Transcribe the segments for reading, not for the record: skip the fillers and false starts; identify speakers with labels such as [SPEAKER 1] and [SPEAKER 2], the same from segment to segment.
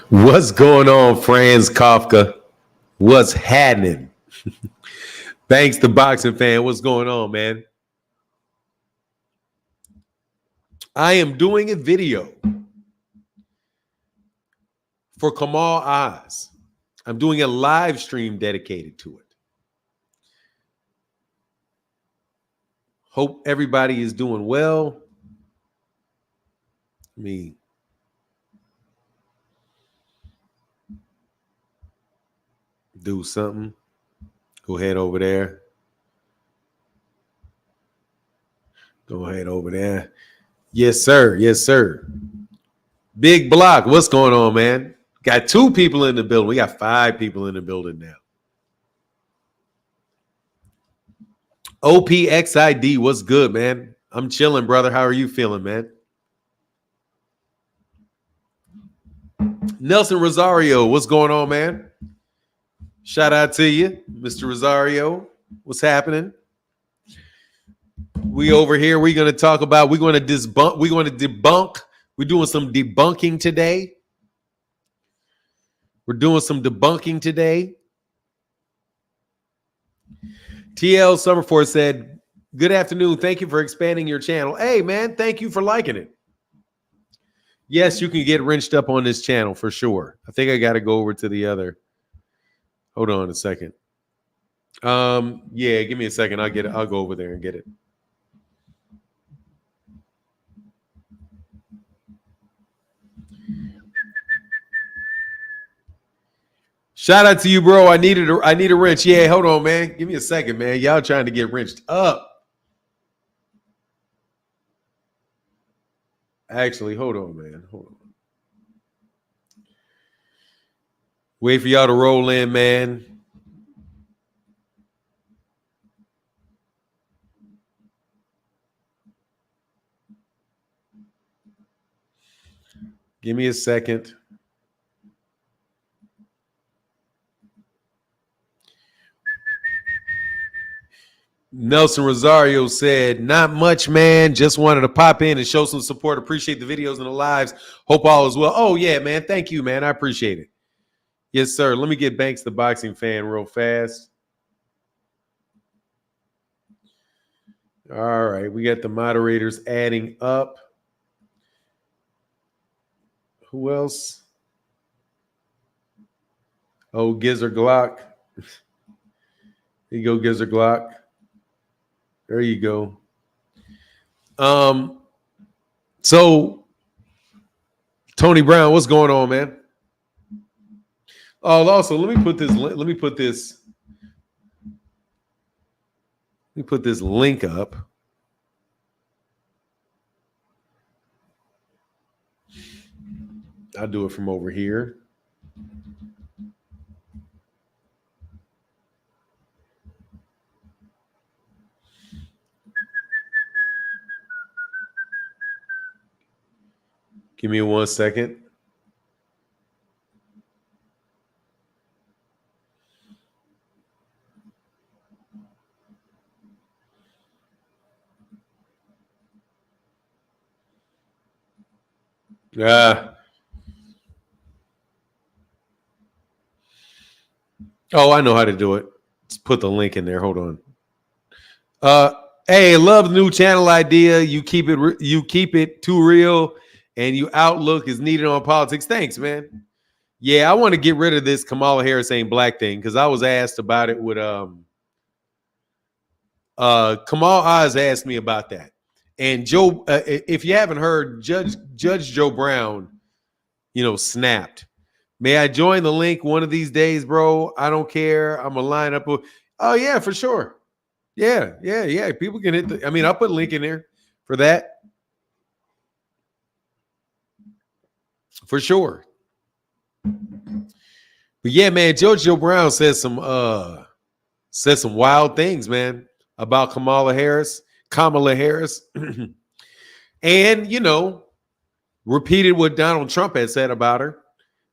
[SPEAKER 1] What's going on, Franz Kafka? What's happening? Thanks to Boxing Fan. What's going on, man? I am doing a video for Kamal Oz. I'm doing a live stream dedicated to it. Hope everybody is doing well. Let me do something. Go ahead over there. Go ahead over there. Yes, sir. Yes, sir. Big Block. What's going on, man? Got 2 people in the building. We got 5 people in the building now. OPXID. What's good, man? I'm chilling, brother. How are you feeling, man? Nelson Rosario. What's going on, man? Shout out to you, Mr. Rosario. What's happening? We over here, we're going to talk about, we're going to debunk. We're doing some debunking today. We're doing some debunking today. TL Summerford said, good afternoon. Thank you for expanding your channel. Hey, man, thank you for liking it. Yes, you can get wrenched up on this channel for sure. I think I got to go over to the other. Hold on a second. Yeah, give me a second. I'll get it. I'll go over there and get it. Shout out to you, bro. I need a wrench. Yeah, hold on, man. Give me a second, man. Y'all trying to get wrenched up. Actually, hold on, man. Hold on. Wait for y'all to roll in, man. Give me a second. Nelson Rosario said, not much, man. Just wanted to pop in and show some support. Appreciate the videos and the lives. Hope all is well. Oh, yeah, man. Thank you, man. I appreciate it. Yes, sir. Let me get Banks the Boxing Fan real fast. All right. We got the moderators adding up. Who else? Oh, Gizzard Glock. There you go, Gizzard Glock. There you go. So Tony Brown, what's going on, man? Oh, also, let me put this link up. I'll do it from over here. Give me 1 second. Oh, I know how to do it. Let's put the link in there. Hold on. Hey, love the new channel idea. You keep it too real, and you outlook is needed on politics. Thanks, man. Yeah, I want to get rid of this Kamala Harris ain't black thing because I was asked about it with Kamal Oz asked me about that. And Joe, if you haven't heard, Judge Joe Brown, snapped. May I join the link one of these days, bro? I don't care. I'm gonna line up. Oh yeah, for sure. Yeah. People can hit I'll put a link in there for that. For sure. But yeah, man, Joe Brown said some wild things, man, about Kamala Harris. And, repeated what Donald Trump had said about her,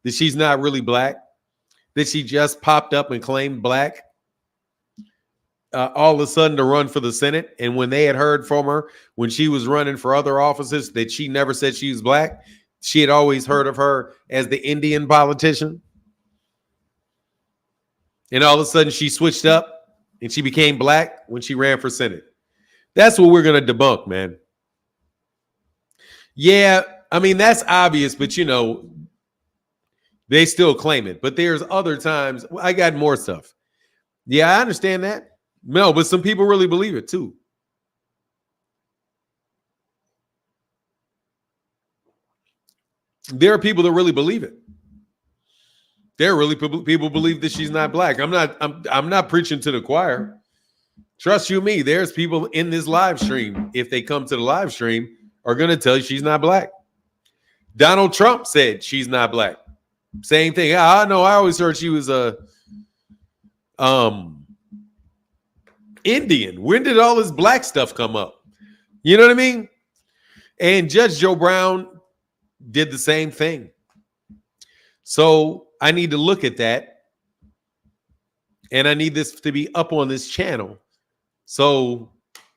[SPEAKER 1] that she's not really black, that she just popped up and claimed black all of a sudden to run for the Senate. And when they had heard from her when she was running for other offices that she never said she was black, She had always heard of her as the Indian politician. And all of a sudden she switched up and she became black when she ran for Senate. That's what we're going to debunk, man. Yeah, I mean, that's obvious, but you know, they still claim it. But there's other times. I got more stuff. Yeah, I understand that. No, but some people really believe it too. There are people that really believe it. There are really people believe that she's not black. I'm not preaching to the choir. Trust you me, there's people in this live stream, if they come to the live stream, are going to tell you she's not black. Donald Trump said she's not black. Same thing. I know. I always heard she was a Indian. When did all this black stuff come up? You know what I mean? And Judge Joe Brown did the same thing. So I need to look at that. And I need this to be up on this channel. So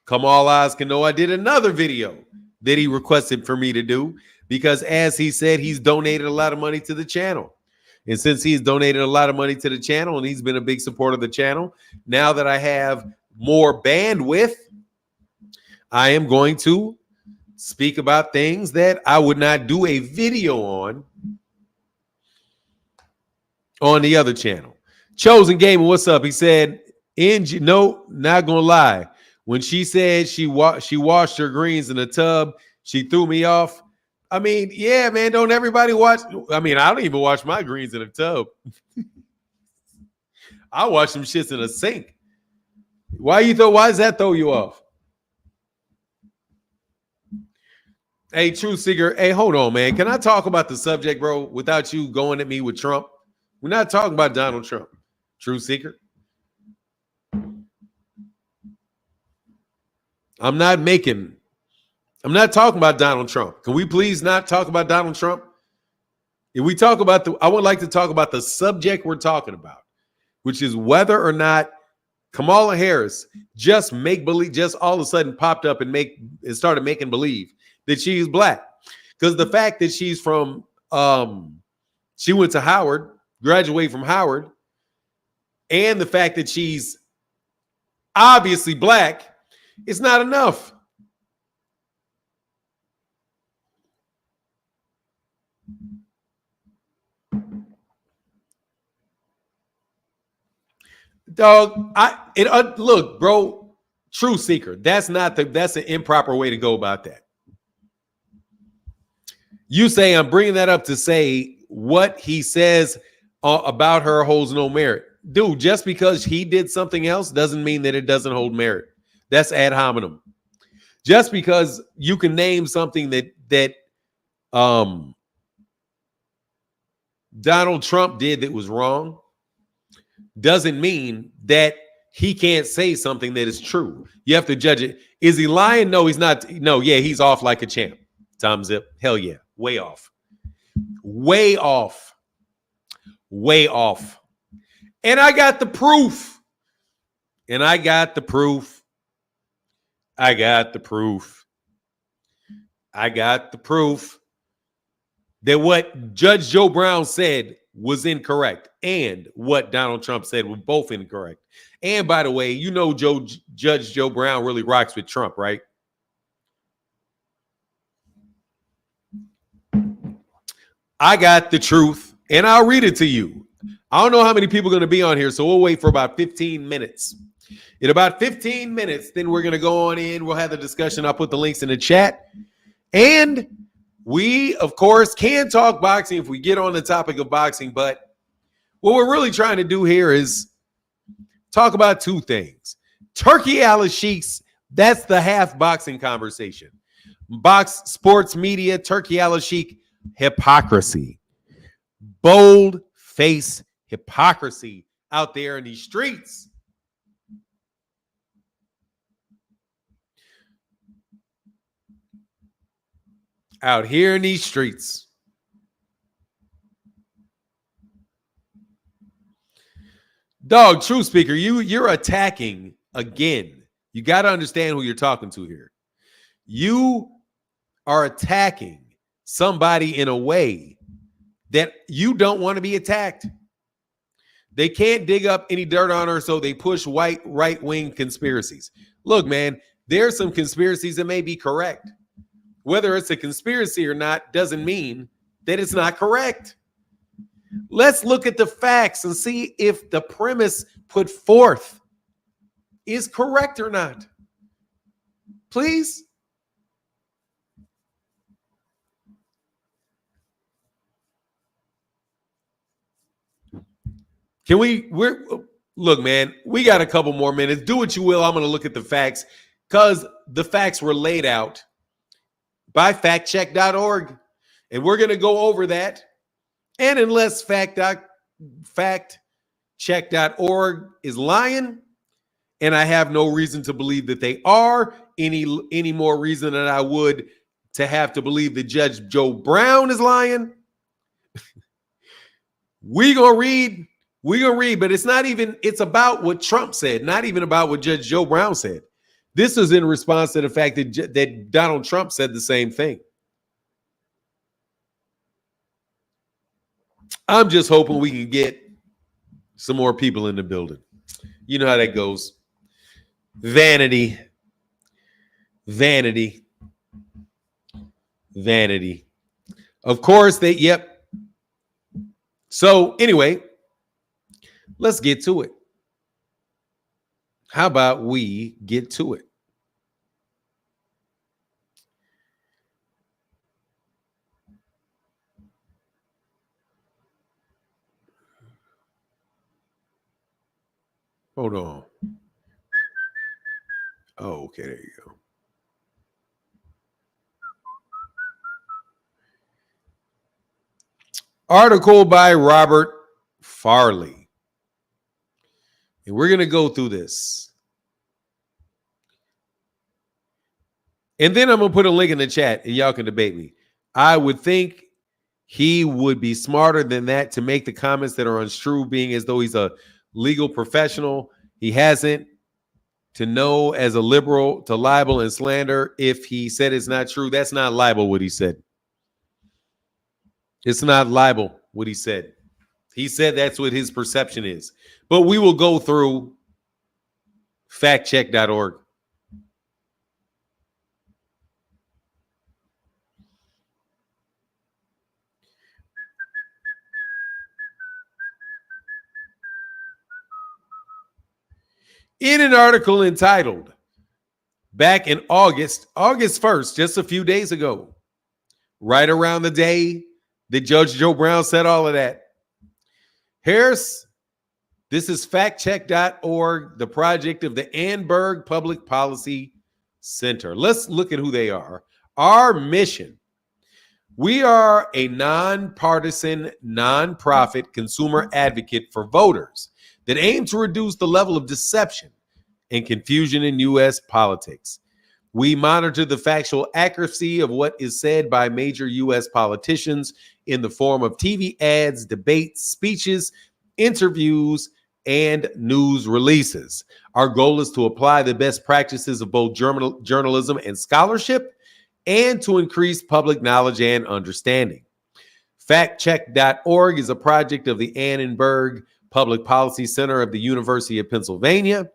[SPEAKER 1] come all eyes can know I did another video that he requested for me to do. Because as he said, he's donated a lot of money to the channel. And since he's donated a lot of money to the channel and he's been a big supporter of the channel, now that I have more bandwidth, I am going to speak about things that I would not do a video on the other channel. Chosen Gamer, what's up? He said, no, not gonna lie. When she said she washed her greens in a tub, she threw me off. I mean, yeah, man, don't everybody watch? I mean, I don't even wash my greens in a tub. I wash them shits in a sink. Why does that throw you off? Hey, True Seeker, hey, hold on, man. Can I talk about the subject, bro, without you going at me with Trump? We're not talking about Donald Trump. True Seeker. I'm not talking about Donald Trump. Can we please not talk about Donald Trump? If we talk about I would like to talk about the subject we're talking about, which is whether or not Kamala Harris just all of a sudden popped up and started making believe that she's black. Because the fact that she's from, she went to Howard, graduated from Howard, and the fact that she's obviously black, it's not enough. Dog, look, bro, True Seeker. That's an improper way to go about that. You say I'm bringing that up to say what he says about her holds no merit. Dude, just because he did something else doesn't mean that it doesn't hold merit. That's ad hominem. Just because you can name something that Donald Trump did that was wrong doesn't mean that he can't say something that is true. You have to judge it. Is he lying? No, he's not. No, yeah, he's off like a champ. Tom Zip. Hell yeah. Way off. Way off. Way off. And I got the proof. I got the proof that what Judge Joe Brown said was incorrect and what Donald Trump said were both incorrect. And by the way, you know Judge Joe Brown really rocks with Trump, right? I got the truth, and I'll read it to you. I don't know how many people are going to be on here, so we'll wait for about 15 minutes. In about 15 minutes, then we're going to go on in. We'll have the discussion. I'll put the links in the chat. And we, of course, can talk boxing if we get on the topic of boxing. But what we're really trying to do here is talk about two things. Turki Al-Sheik's, that's the half boxing conversation. Box sports media, Turki Al-Sheik, hypocrisy. Bold face hypocrisy out there in these streets. Out here in these streets. Dog, True Speaker, you're attacking again. You got to understand who you're talking to here. You are attacking somebody in a way that you don't want to be attacked. They can't dig up any dirt on her, so they push white right-wing conspiracies. Look, man, there's some conspiracies that may be correct. Whether it's a conspiracy or not doesn't mean that it's not correct. Let's look at the facts and see if the premise put forth is correct or not. Please. Look, man, we got a couple more minutes. Do what you will. I'm going to look at the facts because the facts were laid out by factcheck.org. And we're going to go over that. And unless factcheck.org is lying, and I have no reason to believe that they are, any more reason than I would to have to believe that Judge Joe Brown is lying, we're going to read, but it's about what Trump said, not even about what Judge Joe Brown said. This is in response to the fact that Donald Trump said the same thing. I'm just hoping we can get some more people in the building. You know how that goes. Vanity. Of course, yep. So anyway, let's get to it. How about we get to it? Hold on. Oh, okay, there you go. Article by Robert Farley. And we're going to go through this. And then I'm going to put a link in the chat and y'all can debate me. I would think he would be smarter than that to make the comments that are untrue, being as though he's a legal professional. He hasn't to know as a liberal to libel and slander. If he said it's not true, that's not libel what he said. It's not libel what he said. He said that's what his perception is. But we will go through factcheck.org. In an article entitled, back in August 1st, just a few days ago, right around the day that Judge Joe Brown said all of that, Harris, this is factcheck.org, the project of the Annenberg Public Policy Center. Let's look at who they are. Our mission. We are a nonpartisan, nonprofit consumer advocate for voters that aim to reduce the level of deception and confusion in U.S. politics. We monitor the factual accuracy of what is said by major U.S. politicians in the form of TV ads, debates, speeches, interviews, and news releases. Our goal is to apply the best practices of both journalism and scholarship and to increase public knowledge and understanding. Factcheck.org is a project of the Annenberg Public Policy Center of the University of Pennsylvania,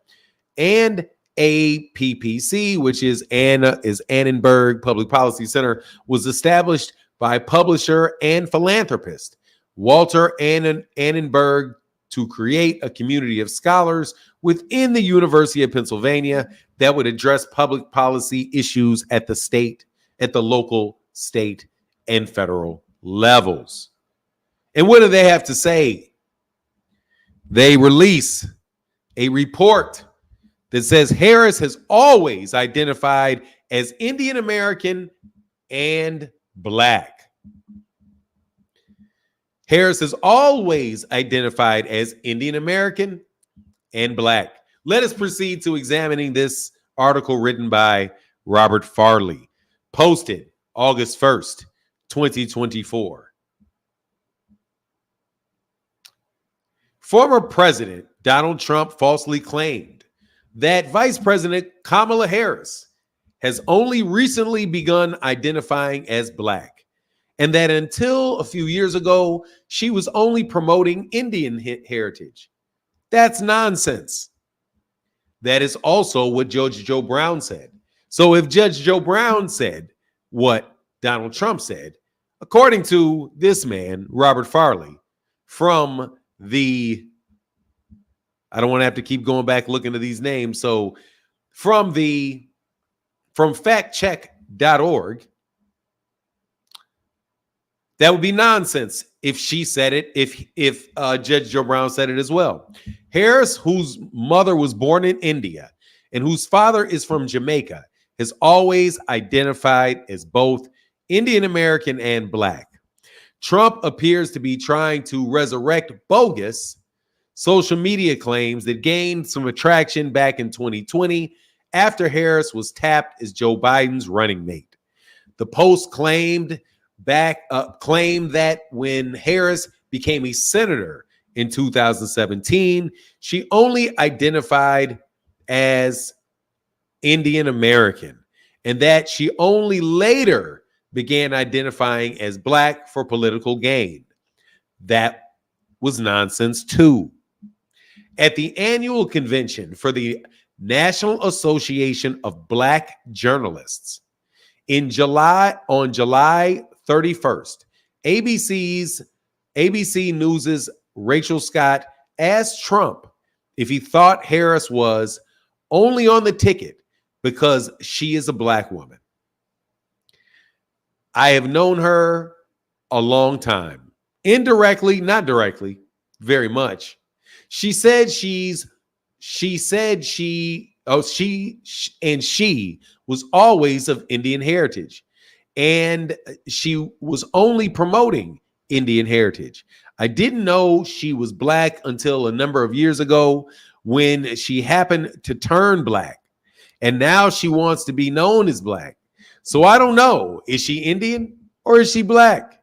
[SPEAKER 1] and APPC, which is Annenberg Public Policy Center, was established by publisher and philanthropist Walter Annenberg to create a community of scholars within the University of Pennsylvania that would address public policy issues at the local, state, and federal levels. And what do they have to say? They release a report that says Harris has always identified as Indian American and Black. Harris has always identified as Indian American and Black. Let us proceed to examining this article written by Robert Farley, posted August 1st, 2024. Former President Donald Trump falsely claimed that Vice President Kamala Harris has only recently begun identifying as Black and that until a few years ago, she was only promoting Indian heritage. That's nonsense. That is also what Judge Joe Brown said. So if Judge Joe Brown said what Donald Trump said, according to this man, Robert Farley, from the, I don't want to have to keep going back looking at these names. So from factcheck.org, that would be nonsense if she said it, if Judge Joe Brown said it as well. Harris, whose mother was born in India and whose father is from Jamaica, has always identified as both Indian American and Black. Trump appears to be trying to resurrect bogus social media claims that gained some attraction back in 2020 after Harris was tapped as Joe Biden's running mate. The Post claimed that when Harris became a senator in 2017, she only identified as Indian American, and that she only later began identifying as Black for political gain. That was nonsense too. At the annual convention for the National Association of Black Journalists on July 31st, ABC News's Rachel Scott asked Trump if he thought Harris was only on the ticket because she is a Black woman. I have known her a long time. Indirectly, not directly, very much. She was always of Indian heritage, and she was only promoting Indian heritage. I didn't know she was Black until a number of years ago when she happened to turn Black, and now she wants to be known as Black. So I don't know. Is she Indian or is she Black?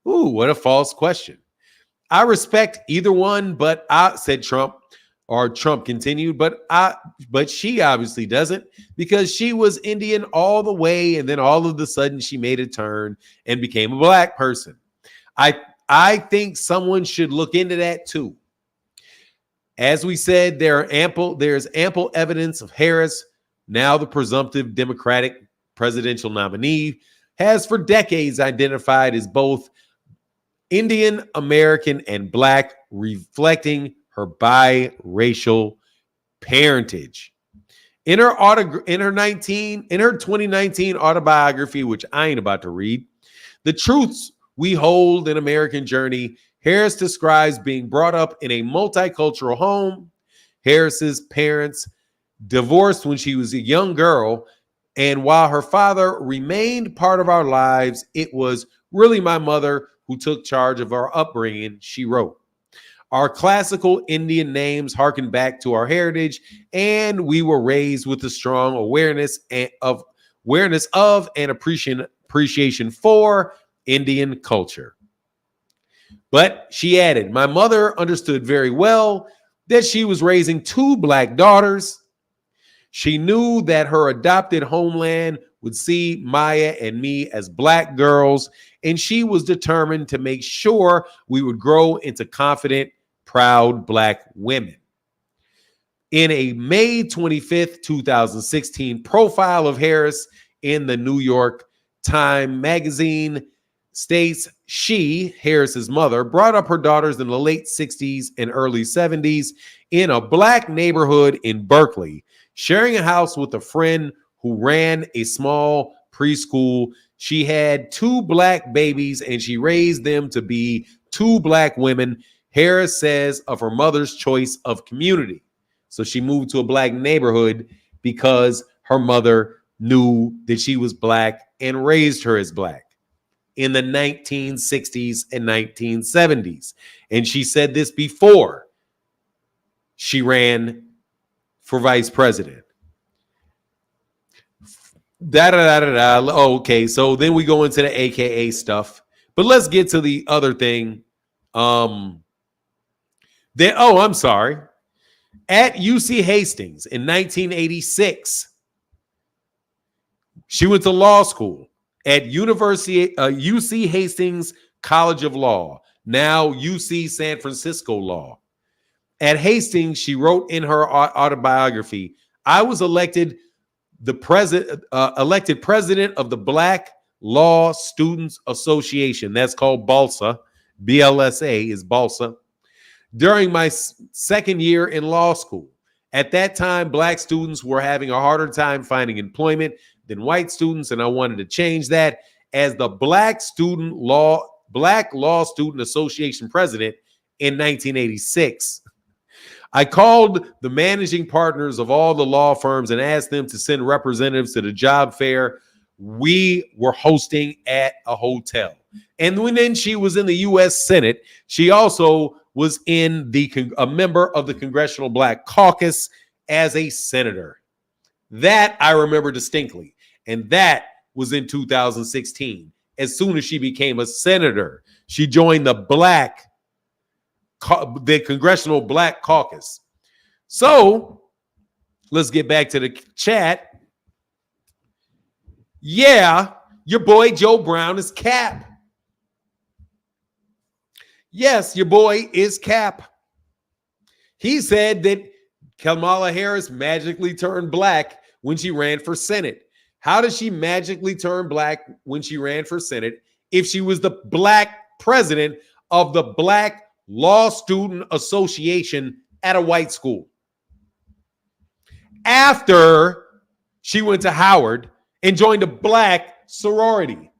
[SPEAKER 1] Ooh, what a false question. I respect either one, but said Trump, or Trump continued, but she obviously doesn't, because she was Indian all the way, and then all of a sudden she made a turn and became a Black person. I think someone should look into that too. As we said, there's ample evidence of Harris, now the presumptive Democratic presidential nominee, has for decades identified as both Indian American and Black, reflecting her biracial parentage. In her 2019 autobiography, which I ain't about to read, The Truths We Hold in American Journey, Harris describes being brought up in a multicultural home. Harris's parents divorced when she was a young girl, and while her father remained part of our lives, it was really my mother who took charge of our upbringing, she wrote. Our classical Indian names harken back to our heritage, and we were raised with a strong awareness of and appreciation for Indian culture. But she added, my mother understood very well that she was raising two Black daughters. She knew that her adopted homeland would see Maya and me as Black girls, and she was determined to make sure we would grow into confident, proud Black women. In a May 25th, 2016 profile of Harris in the New York Times magazine states she, Harris's mother, brought up her daughters in the late 60s and early 70s in a Black neighborhood in Berkeley, sharing a house with a friend who ran a small preschool. She had two Black babies and she raised them to be two Black women, Harris says of her mother's choice of community. So she moved to a Black neighborhood because her mother knew that she was Black and raised her as Black in the 1960s and 1970s. And she said this before she ran for vice president. Okay, so then we go into the AKA stuff. But let's get to the other thing. I'm sorry. At UC Hastings in 1986, she went to law school. at University UC Hastings College of Law, now UC San Francisco Law. At Hastings, she wrote in her autobiography, "I was elected president of the Black Law Students Association." That's called BALSA. BLSA is BALSA. During my second year in law school. At that time, Black students were having a harder time finding employment than white students, and I wanted to change that. As the Black Law Student Association president in 1986, I called the managing partners of all the law firms and asked them to send representatives to the job fair we were hosting at a hotel. And then she was in the U.S. Senate, she also was a member of the Congressional Black Caucus as a senator. That I remember distinctly. And that was in 2016. As soon as she became a senator, she joined the Congressional Black Caucus. So let's get back to the chat. Yeah, your boy Joe Brown is cap. Yes, your boy is cap. He said that Kamala Harris magically turned black when she ran for Senate. How did she magically turn black when she ran for Senate if she was the Black president of the Black Law Student Association at a white school? After she went to Howard and joined a Black sorority.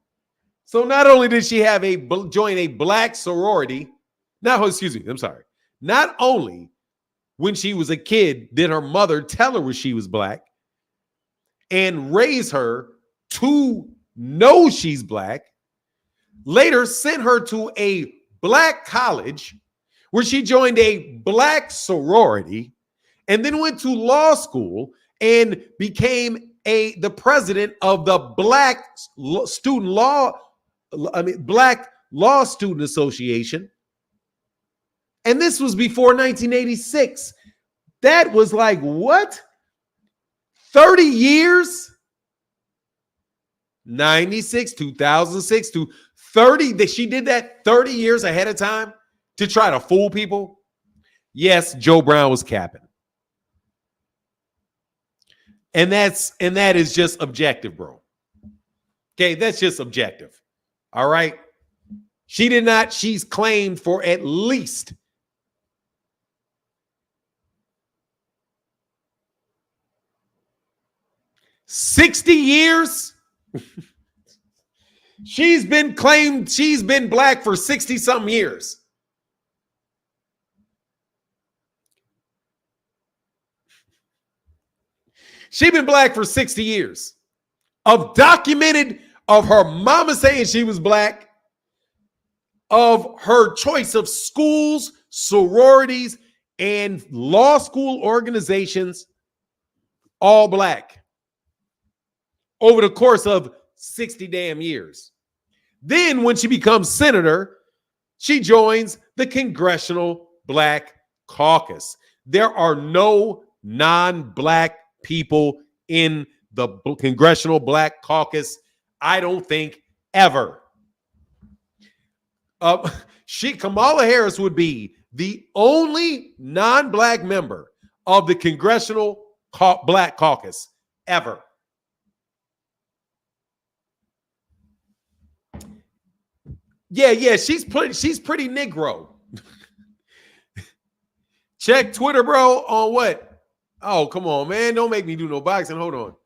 [SPEAKER 1] So not only did she have join a Black sorority, not only when she was a kid did her mother tell her she was Black and raise her to know she's Black, later sent her to a Black college where she joined a Black sorority and then went to law school and became the president of the Black Law Student Association. And this was before 1986. That was like what? 30 years? 96, 2006 to 30. That she did that 30 years ahead of time to try to fool people. Yes, Joe Brown was capping. And that is just objective, bro. Okay, that's just objective. All right. She did not, she's claimed for at least 60 years. She's been claimed she's been Black for 60 something years. She's been Black for 60 years of documented, of her mama saying she was Black, of her choice of schools, sororities, and law school organizations, all Black over the course of 60 damn years. Then when she becomes senator, she joins the Congressional Black Caucus. There are no non-Black people in the Congressional Black Caucus, I don't think, ever. Kamala Harris would be the only non-Black member of the Congressional Black Caucus ever. Yeah, she's pretty Negro. Check Twitter, bro, on what? Oh, come on, man. Don't make me do no boxing. Hold on.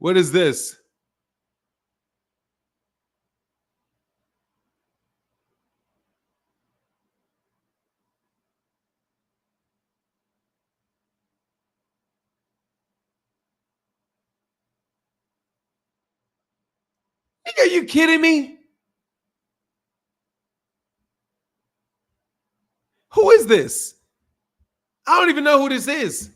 [SPEAKER 1] What is this? Are you kidding me? Who is this? I don't even know who this is.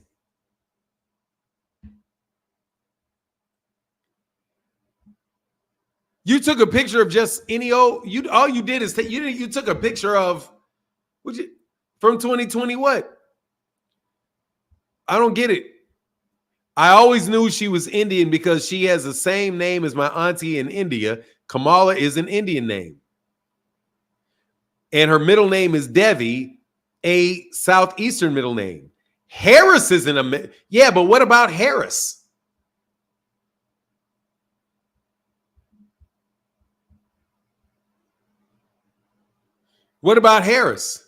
[SPEAKER 1] You took a picture of just any old. All you did is you took a picture of from 2020. What? I don't get it. I always knew she was Indian because she has the same name as my auntie in India. Kamala is an Indian name. And her middle name is Devi, a Southeastern middle name. Harris isn't a... Yeah, but what about Harris? What about Harris?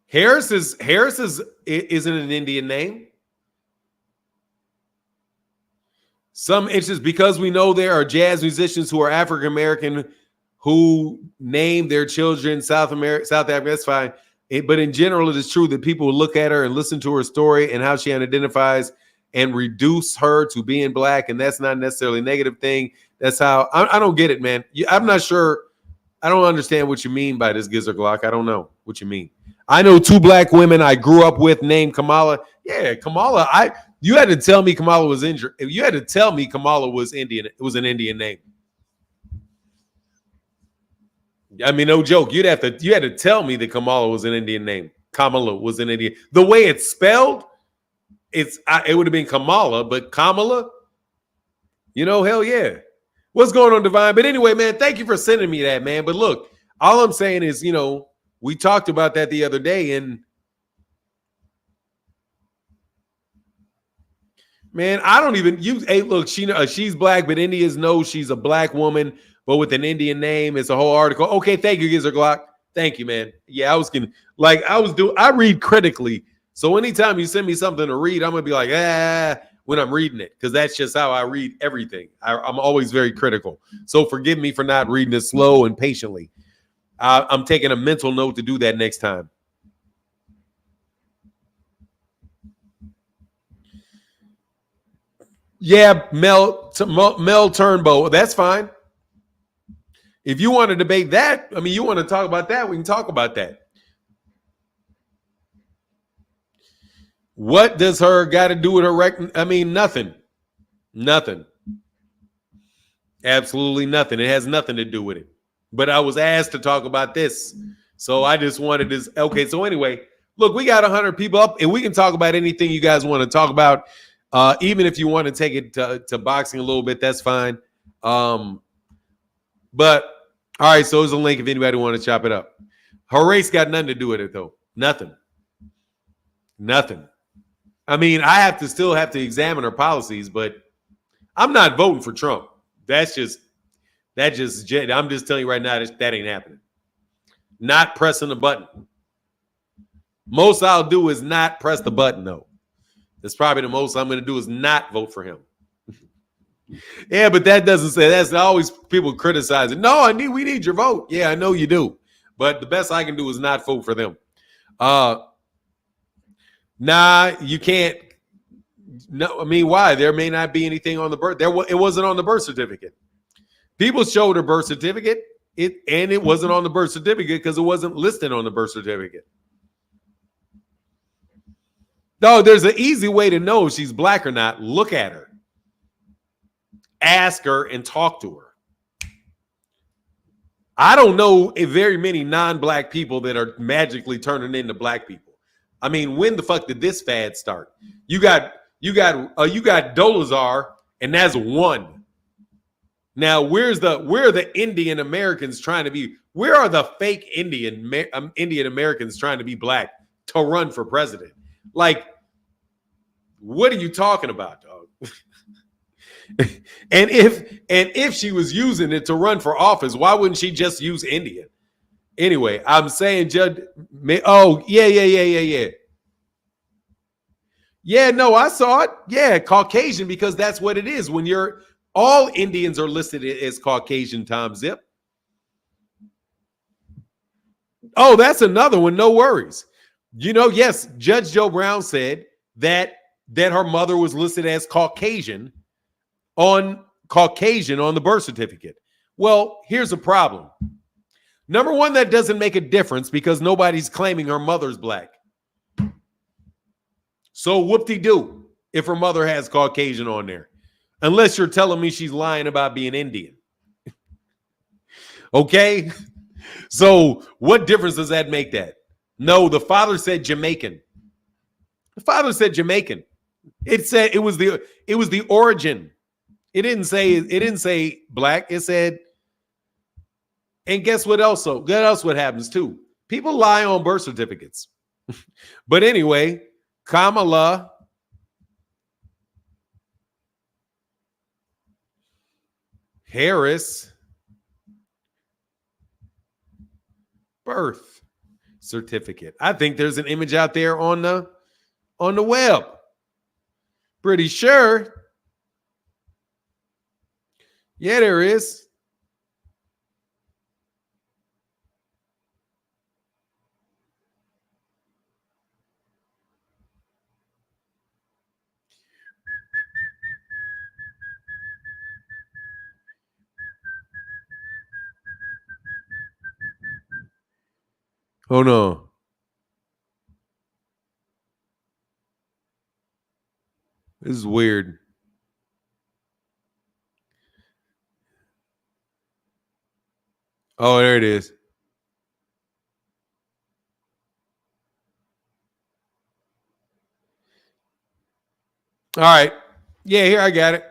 [SPEAKER 1] Harris isn't an Indian name. It's just because we know there are jazz musicians who are African American who name their children South Africa. That's fine. But in general, it is true that people will look at her and listen to her story and how she identifies and reduce her to being black. And that's not necessarily a negative thing. That's how I don't get it, man. I'm not sure. I don't understand what you mean by this, Gizzard Glock. I don't know what you mean. I know 2 black women I grew up with named Kamala. Yeah, Kamala. You had to tell me Kamala was injured. If you had to tell me Kamala was Indian, it was an Indian name. I mean, no joke. You had to tell me that Kamala was an Indian name. Kamala was an Indian. The way it's spelled, it would have been Kamala, but Kamala, hell yeah. What's going on, Divine? But anyway, man, thank you for sending me that, man. But look, all I'm saying is, we talked about that the other day, and man, I don't even use. Hey, look, she's black, but Indians know she's a black woman, but with an Indian name. It's a whole article. Okay, thank you, Gizzard Glock. Thank you, man. Yeah, I read critically. So anytime you send me something to read, I'm gonna be like, when I'm reading it, because that's just how I read everything. I'm always very critical. So forgive me for not reading it slow and patiently. I'm taking a mental note to do that next time. Yeah, Mel Turnbow. That's fine. If you want to debate that, you want to talk about that, we can talk about that. What does her got to do with her nothing. Nothing. Absolutely nothing. It has nothing to do with it. But I was asked to talk about this. So I just wanted this. Okay, so anyway, look, we got 100 people up, and we can talk about anything you guys want to talk about. Even if you want to take it to boxing a little bit, that's fine. But all right, so there's a link if anybody want to chop it up. Her race got nothing to do with it, though. Nothing. I still have to examine her policies, but I'm not voting for Trump. I'm just telling you right now, that ain't happening. Not pressing the button. Most I'll do is not press the button, though. That's probably the most I'm going to do is not vote for him. Yeah, but that doesn't say that's always people criticizing. No, we need your vote. Yeah, I know you do. But the best I can do is not vote for them. Nah, you can't. No, why? There may not be anything on the birth. It wasn't on the birth certificate. People showed her birth certificate, and it wasn't on the birth certificate because it wasn't listed on the birth certificate. No, there's an easy way to know if she's black or not. Look at her. Ask her and talk to her. I don't know very many non-black people that are magically turning into black people. When the fuck did this fad start? You got Dolezal, and that's one. Now, where are the Indian Americans trying to be? Where are the fake Indian Americans trying to be black to run for president? Like, what are you talking about, dog? and if she was using it to run for office, why wouldn't she just use Indian? Anyway, I'm saying, Judge. Oh, yeah. Yeah, no, I saw it. Yeah, Caucasian, because that's what it is. When all Indians are listed as Caucasian, Tom Zip. Oh, that's another one. No worries. Yes, Judge Joe Brown said that her mother was listed as Caucasian on the birth certificate. Well, here's a problem. Number one, that doesn't make a difference because nobody's claiming her mother's black. So whoop-de-doo if her mother has Caucasian on there. Unless you're telling me she's lying about being Indian. Okay? So what difference does that make that? No, the father said Jamaican. The father said Jamaican. It said it was the origin. It didn't say black. It said, and guess what else? So guess else what happens too? People lie on birth certificates. But anyway, Kamala Harris birth certificate. I think there's an image out there on the web. Pretty sure. Yeah, there is. Oh no. This is weird. Oh, there it is. All right. Yeah, here I got it.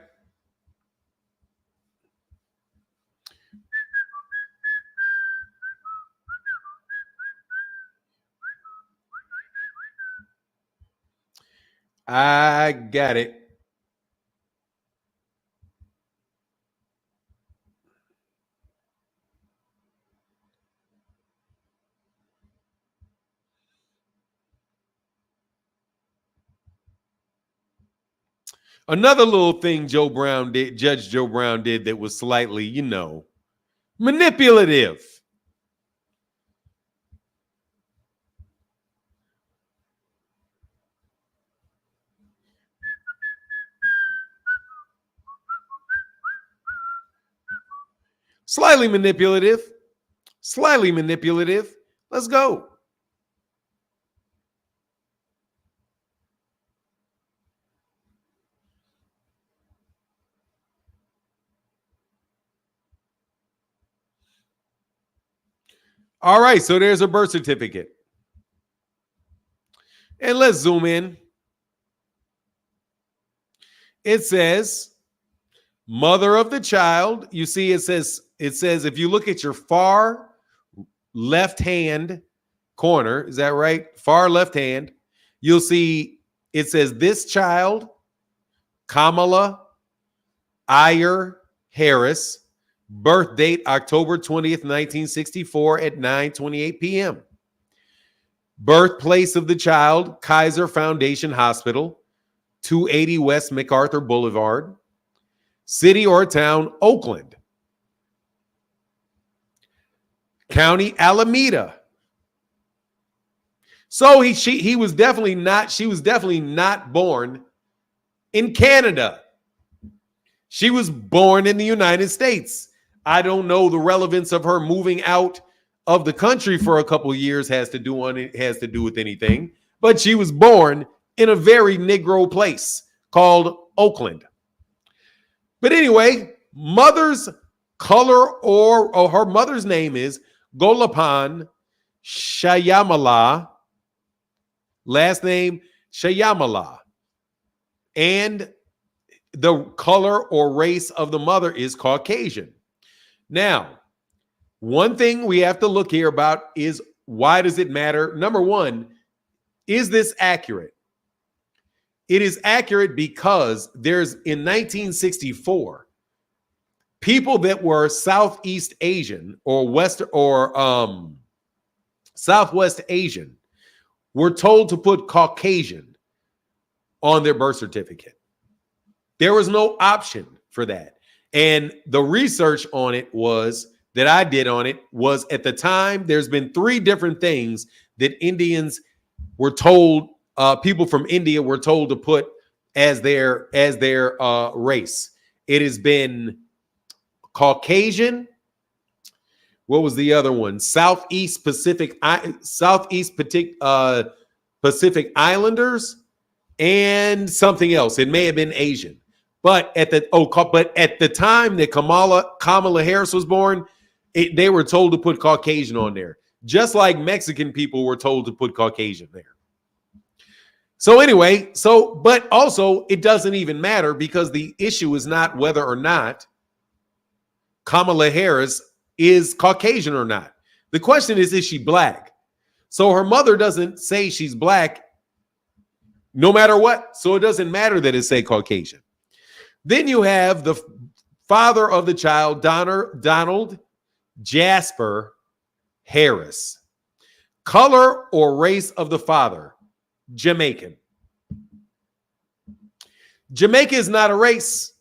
[SPEAKER 1] I got it. Another little thing Judge Joe Brown did that was slightly, manipulative. Slightly manipulative. Slightly manipulative. Let's go. All right, so there's a birth certificate. And let's zoom in. It says mother of the child. You see, it says if you look at your far left hand corner, is that right? Far left hand, you'll see it says this child, Kamala Harris, birth date October 20th, 1964 at 9:28 p.m. Birthplace of the child, Kaiser Foundation Hospital, 280 West MacArthur Boulevard. City or town, Oakland. County, Alameda. So she was definitely not born in Canada. She was born in the United States. I don't know the relevance of her moving out of the country for a couple of years has to do with anything, but she was born in a very Negro place called Oakland. But anyway, mother's color or her mother's name is Golapan Shayamala, last name Shayamala, and the color or race of the mother is Caucasian. Now, one thing we have to look here about is why does it matter? Number one, is this accurate? It is accurate because there's in 1964, people that were Southeast Asian or Southwest Asian were told to put Caucasian on their birth certificate. There was no option for that. And the research on it that I did on it was at the time, there's been 3 different things that Indians were told, people from India were told to put as their race. It has been Caucasian, What was the other one? Pacific Islanders and something else. It may have been Asian. But at the time that Kamala Harris was born, they were told to put Caucasian on there, just like Mexican people were told to put Caucasian there. So anyway, but also it doesn't even matter because the issue is not whether or not Kamala Harris is Caucasian or not. The question is she black? So her mother doesn't say she's black no matter what. So it doesn't matter that it say Caucasian. Then you have the father of the child, Donald Jasper Harris. Color or race of the father, Jamaican. Jamaica is not a race.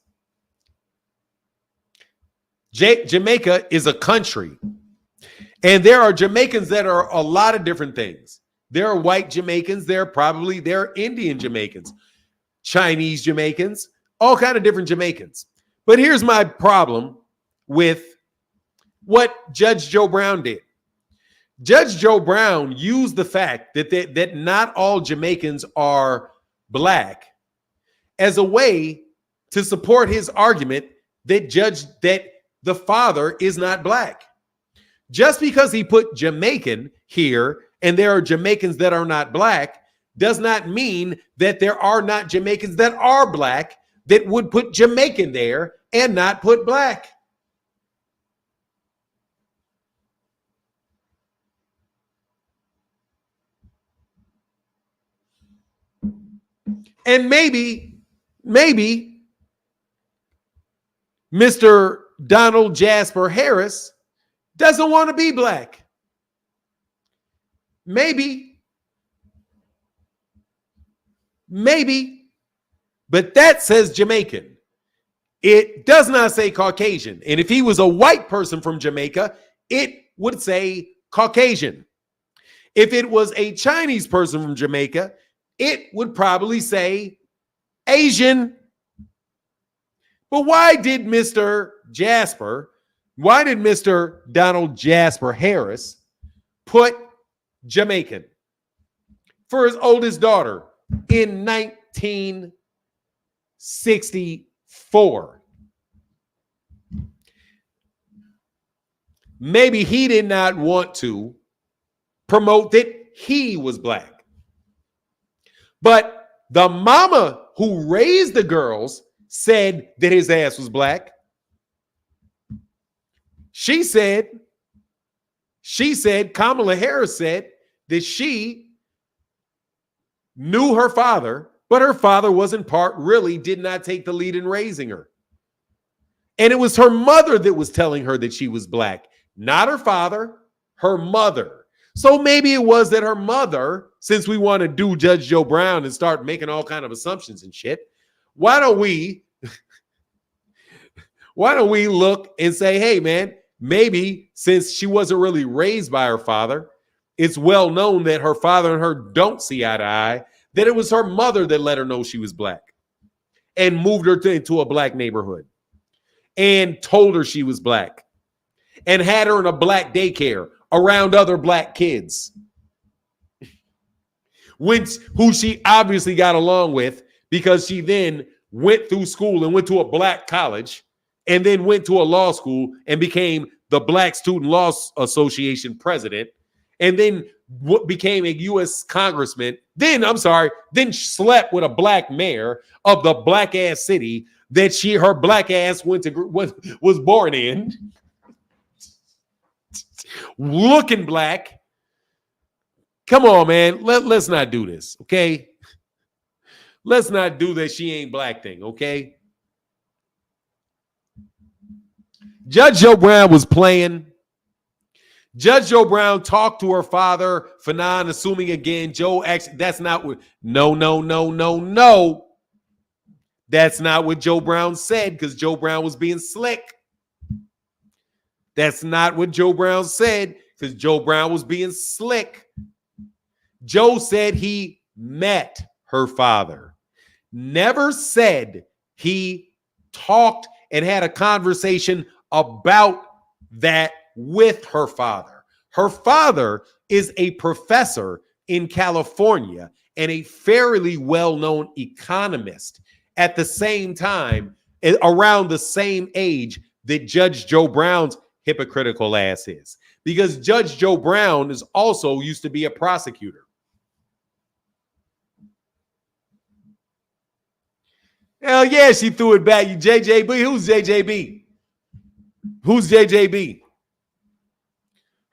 [SPEAKER 1] Jamaica is a country. And there are Jamaicans that are a lot of different things. There are white Jamaicans. There are Indian Jamaicans, Chinese Jamaicans, all kind of different Jamaicans. But here's my problem with what Judge Joe Brown did. Judge Joe Brown used the fact that not all Jamaicans are black as a way to support his argument that the father is not black. Just because he put Jamaican here and there are Jamaicans that are not black does not mean that there are not Jamaicans that are black that would put Jamaican there and not put black. And maybe Mr. Donald Jasper Harris doesn't want to be black. Maybe. But that says Jamaican. It does not say Caucasian. And if he was a white person from Jamaica, it would say Caucasian. If it was a Chinese person from Jamaica, it would probably say Asian. But why did Mr. Donald Jasper Harris put Jamaican for his oldest daughter in 1964? Maybe he did not want to promote that he was black. But the mama who raised the girls said that his ass was black. She said, Kamala Harris said that she knew her father, but her father did not take the lead in raising her. And it was her mother that was telling her that she was black, not her father, her mother. So maybe it was that her mother, since we want to do Judge Joe Brown and start making all kind of assumptions and shit, why don't we look and say, hey, man, maybe since she wasn't really raised by her father, it's well known that her father and her don't see eye to eye, that it was her mother that let her know she was black and moved her into a black neighborhood and told her she was black and had her in a black daycare around other black kids, who she obviously got along with because she then went through school and went to a black college and then went to a law school and became the Black Student Law Association president and then became a U.S. congressman. Then slept with a black mayor of the black ass city that her black ass was born in. Looking black. Come on, man. Let's not do this, okay? Let's not do that she ain't black thing, okay? Judge Joe Brown was playing. Judge Joe Brown talked to her father, Fanon, assuming again, Joe actually, that's not what, no. That's not what Joe Brown said because Joe Brown was being slick. That's not what Joe Brown said because Joe Brown was being slick. Joe said he met her father. Never said he talked and had a conversation about that with her father. Her father is a professor in California and a fairly well-known economist at the same time, around the same age that Judge Joe Brown's hypocritical ass is. Because Judge Joe Brown is also used to be a prosecutor. Hell yeah, she threw it back. You JJB. Who's JJB? Who's JJB?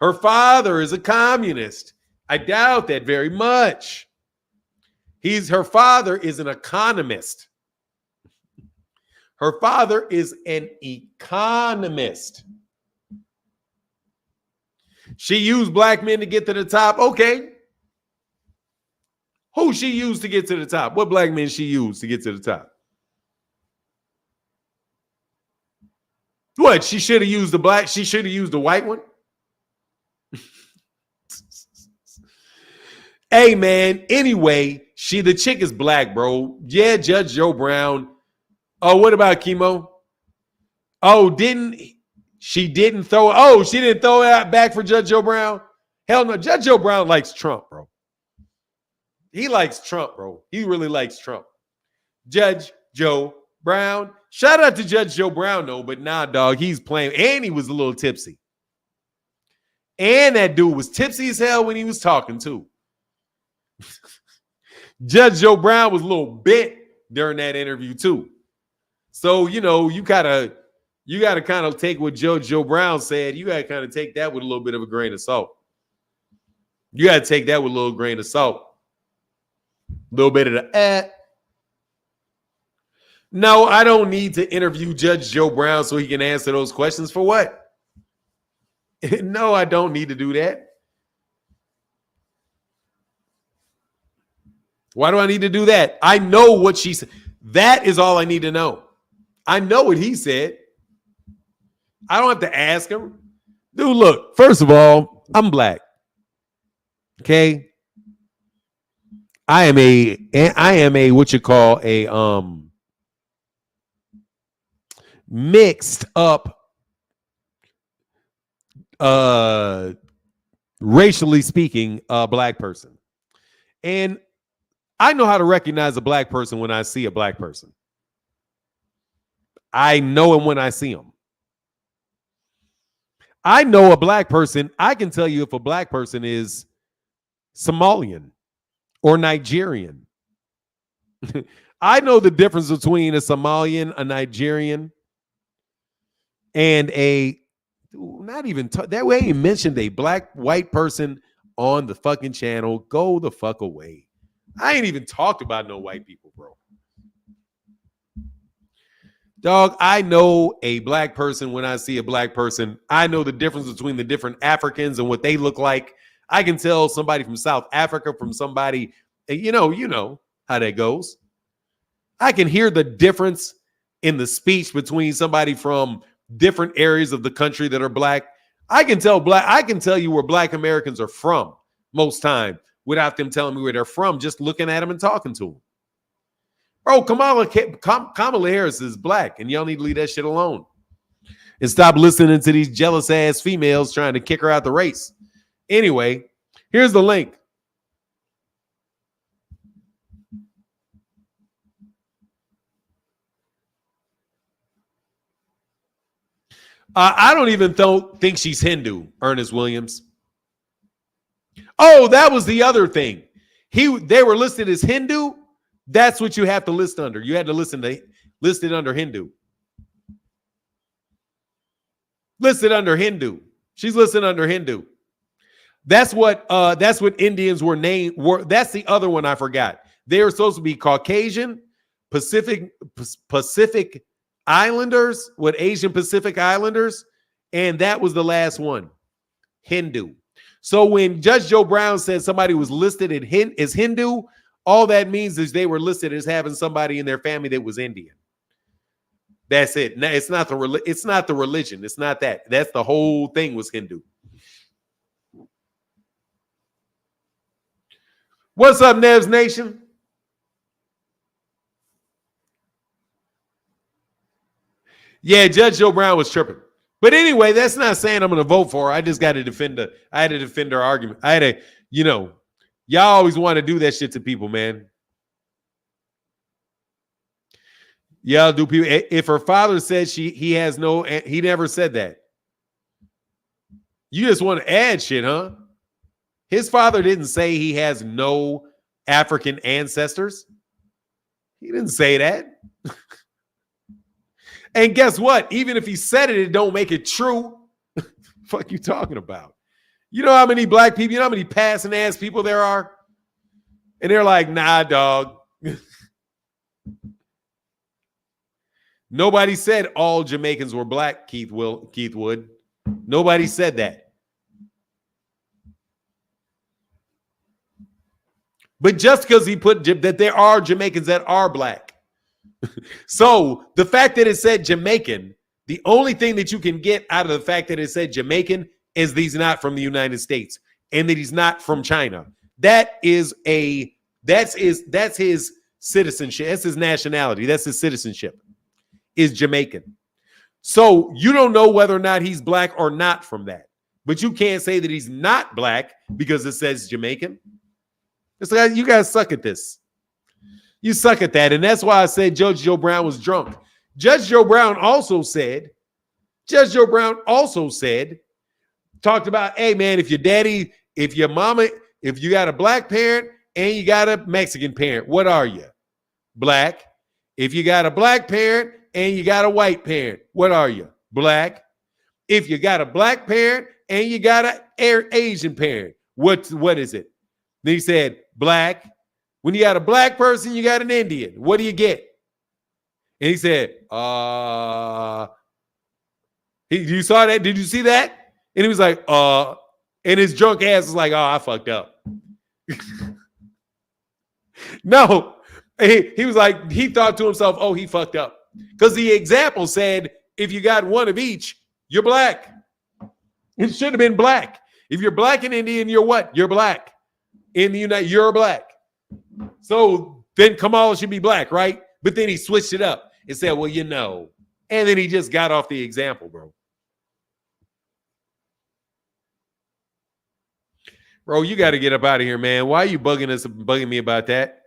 [SPEAKER 1] Her father is a communist. I doubt that very much. Her father is an economist. Her father is an economist. She used black men to get to the top. Okay. Who she used to get to the top? What black men she used to get to the top? What? She should have used the black. She should have used the white one. Hey, man. Anyway, the chick is black, bro. Yeah, Judge Joe Brown. Oh, what about chemo? Oh, she didn't throw it back for Judge Joe Brown? Hell no. Judge Joe Brown likes Trump, bro. He likes Trump, bro. He really likes Trump. Judge Joe Brown. Shout out to Judge Joe Brown, though, but nah, dog, he's playing. And he was a little tipsy. And that dude was tipsy as hell when he was talking, too. Judge Joe Brown was a little bit during that interview, too. So, you got to kind of take what Judge Joe Brown said. You got to kind of take that with a little bit of a grain of salt. You got to take that with a little grain of salt. A little bit of the No, I don't need to interview Judge Joe Brown so he can answer those questions. For what? No, I don't need to do that. Why do I need to do that? I know what she said. That is all I need to know. I know what he said. I don't have to ask him. Dude, look, first of all, I'm black. Okay? I am a what you call a mixed up racially speaking black person. And I know how to recognize a black person when I see a black person. I know him when I see him. I know a black person. I can tell you if a black person is Somalian or Nigerian. I know the difference between a Somalian, a Nigerian, and that way he mentioned a black white person on the fucking channel. Go the fuck away. I ain't even talked about no white people, bro. Dog, I know a black person when I see a black person. I know the difference between the different Africans and what they look like. I can tell somebody from South Africa from somebody, you know how that goes. I can hear the difference in the speech between somebody from different areas of the country that are black. I can tell you where black Americans are from most time without them telling me where they're from, just looking at them and talking to them. Bro, Kamala Harris is black, and y'all need to leave that shit alone. And stop listening to these jealous-ass females trying to kick her out the race. Anyway, here's the link. I don't even think she's Hindu, Ernest Williams. Oh, that was the other thing. They were listed as Hindu. That's what you have to list under. You had to list it under Hindu. Listed under Hindu. She's listed under Hindu. That's what Indians were named. That's the other one I forgot. They were supposed to be Caucasian, Pacific Islanders, Asian Pacific Islanders, and that was the last one, Hindu. So when Judge Joe Brown said somebody was listed as Hindu, all that means is they were listed as having somebody in their family that was Indian. That's it. Now, it's not the religion. It's not that. That's the whole thing was Hindu. What's up, Nevs Nation? Yeah, Judge Joe Brown was tripping. But anyway, that's not saying I'm going to vote for her. I just got to defend her. I had to defend her argument. I had to, y'all always want to do that shit to people, man. Y'all do people. If her father said he has no, he never said that. You just want to add shit, huh? His father didn't say he has no African ancestors. He didn't say that. And guess what? Even if he said it, it don't make it true. Fuck you talking about? You know how many black people, you know how many passing ass people there are? And they're like, nah, dog. Nobody said all Jamaicans were black, Keith Wood. Nobody said that. But just because he put that there are Jamaicans that are black. So the fact that it said Jamaican, the only thing that you can get out of the fact that it said Jamaican is that he's not from the United States and that he's not from China. That's his citizenship. That's his nationality. That's his citizenship. Is Jamaican. So you don't know whether or not he's black or not from that. But you can't say that he's not black because it says Jamaican. It's like, you guys suck at this. You suck at that. And that's why I said Judge Joe Brown was drunk. Judge Joe Brown also said, talked about, hey man, if your mama, if you got a black parent and you got a Mexican parent, what are you? Black. If you got a black parent and you got a white parent, what are you? Black. If you got a black parent and you got an Asian parent, what is it? Then he said, black. When you got a black person, you got an Indian. What do you get? And he said, you saw that? Did you see that? And he was like, and his drunk ass was like, oh, I fucked up. No, he was like, he thought to himself, oh, he fucked up. Because the example said, if you got one of each, you're black. It should have been black. If you're black and Indian, you're what? You're black. In the United, you're black. So then Kamala should be black, right? But then he switched it up and said, well, and then he just got off the example, bro. Bro, you got to get up out of here, man. Why are you bugging me about that?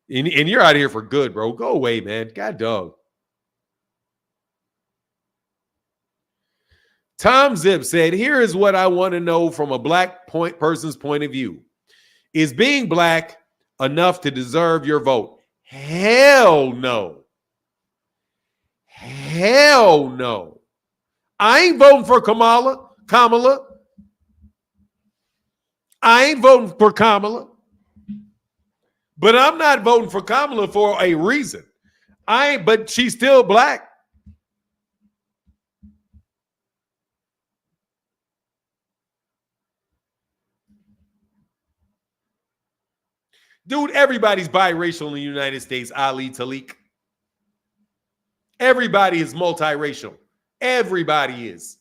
[SPEAKER 1] And you're out of here for good, bro. Go away, man. God dog. Tom Zip said, here is what I want to know from a black person's point of view. Is being black enough to deserve your vote? Hell no. Hell no. I ain't voting for Kamala. I ain't voting for Kamala. But I'm not voting for Kamala for a reason. But she's still black. Dude, everybody's biracial in the United States, Ali Talik. Everybody is multiracial. Everybody is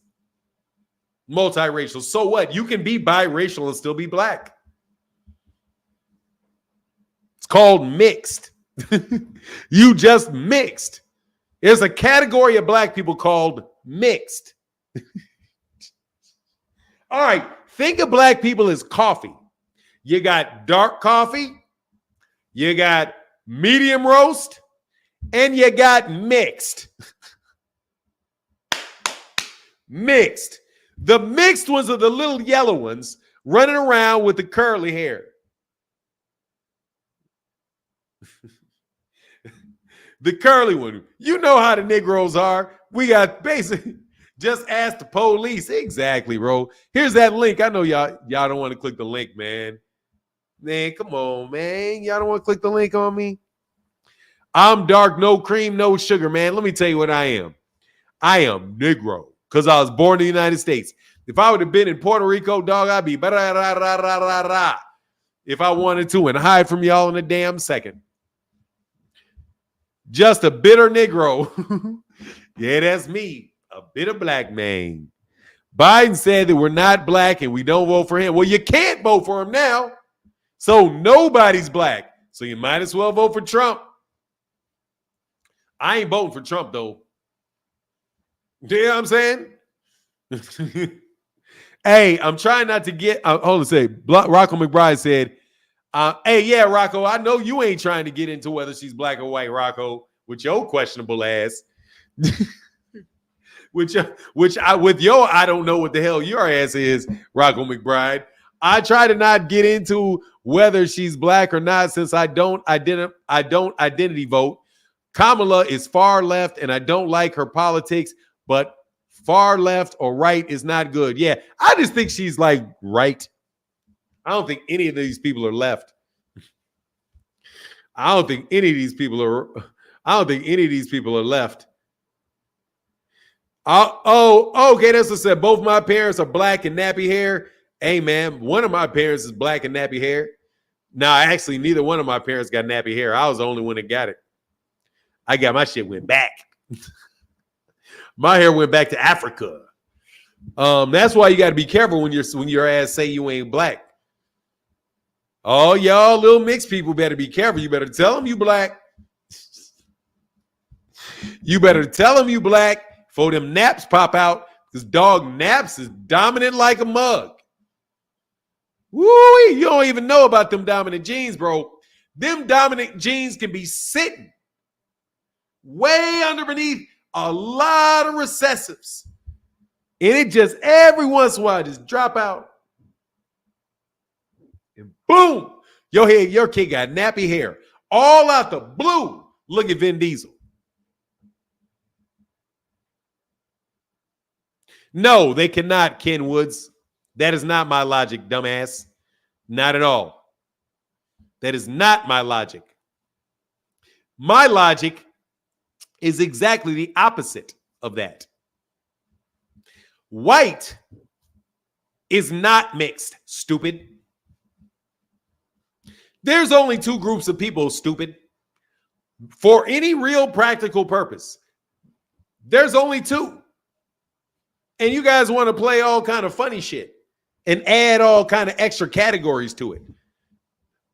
[SPEAKER 1] multiracial. So what? You can be biracial and still be black. It's called mixed. You just mixed. There's a category of black people called mixed. All right, think of black people as coffee. You got dark coffee. You got medium roast, and you got mixed. Mixed. The mixed ones are the little yellow ones running around with the curly hair. The curly one. You know how the Negroes are. We got basically just ask the police. Exactly, bro. Here's that link. I know y'all don't want to click the link, man. Man, come on, man. Y'all don't want to click the link on me? I'm dark, no cream, no sugar, man. Let me tell you what I am. I am Negro because I was born in the United States. If I would have been in Puerto Rico, dog, I'd be if I wanted to and hide from y'all in a damn second. Just a bitter Negro. Yeah, that's me. A bitter black man. Biden said that we're not black and we don't vote for him. Well, you can't vote for him now. So nobody's black. So you might as well vote for Trump. I ain't voting for Trump, though. You know what I'm saying? Hey, I'm trying not to get. Hold on a second. Rocco McBride said, hey, yeah, Rocco, I know you ain't trying to get into whether she's black or white, Rocco, with your questionable ass. With your I don't know what the hell your ass is, Rocco McBride. I try to not get into whether she's black or not since I don't identity vote. Kamala is far left and I don't like her politics, but far left or right is not good. Yeah, I just think she's like right. I don't think any of these people are left. I don't think any of these people are left. Okay. That's what I said. Both my parents are black and nappy hair. Hey, man, one of my parents is black and nappy hair. Now, actually, neither one of my parents got nappy hair. I was the only one that got it. I got my shit went back. My hair went back to Africa. That's why you got to be careful when your ass say you ain't black. Oh, y'all little mixed people better be careful. You better tell them you black. You better tell them you black before them naps pop out, because dog naps is dominant like a mug. Woo! You don't even know about them dominant genes, bro. Them dominant genes can be sitting way underneath a lot of recessives. And it just every once in a while just drop out. And boom! Your kid got nappy hair. All out the blue. Look at Vin Diesel. No, they cannot, Ken Woods. That is not my logic, dumbass. Not at all. That is not my logic. My logic is exactly the opposite of that. White is not mixed, stupid. There's only two groups of people, stupid. For any real practical purpose, there's only two. And you guys want to play all kind of funny shit and add all kind of extra categories to it.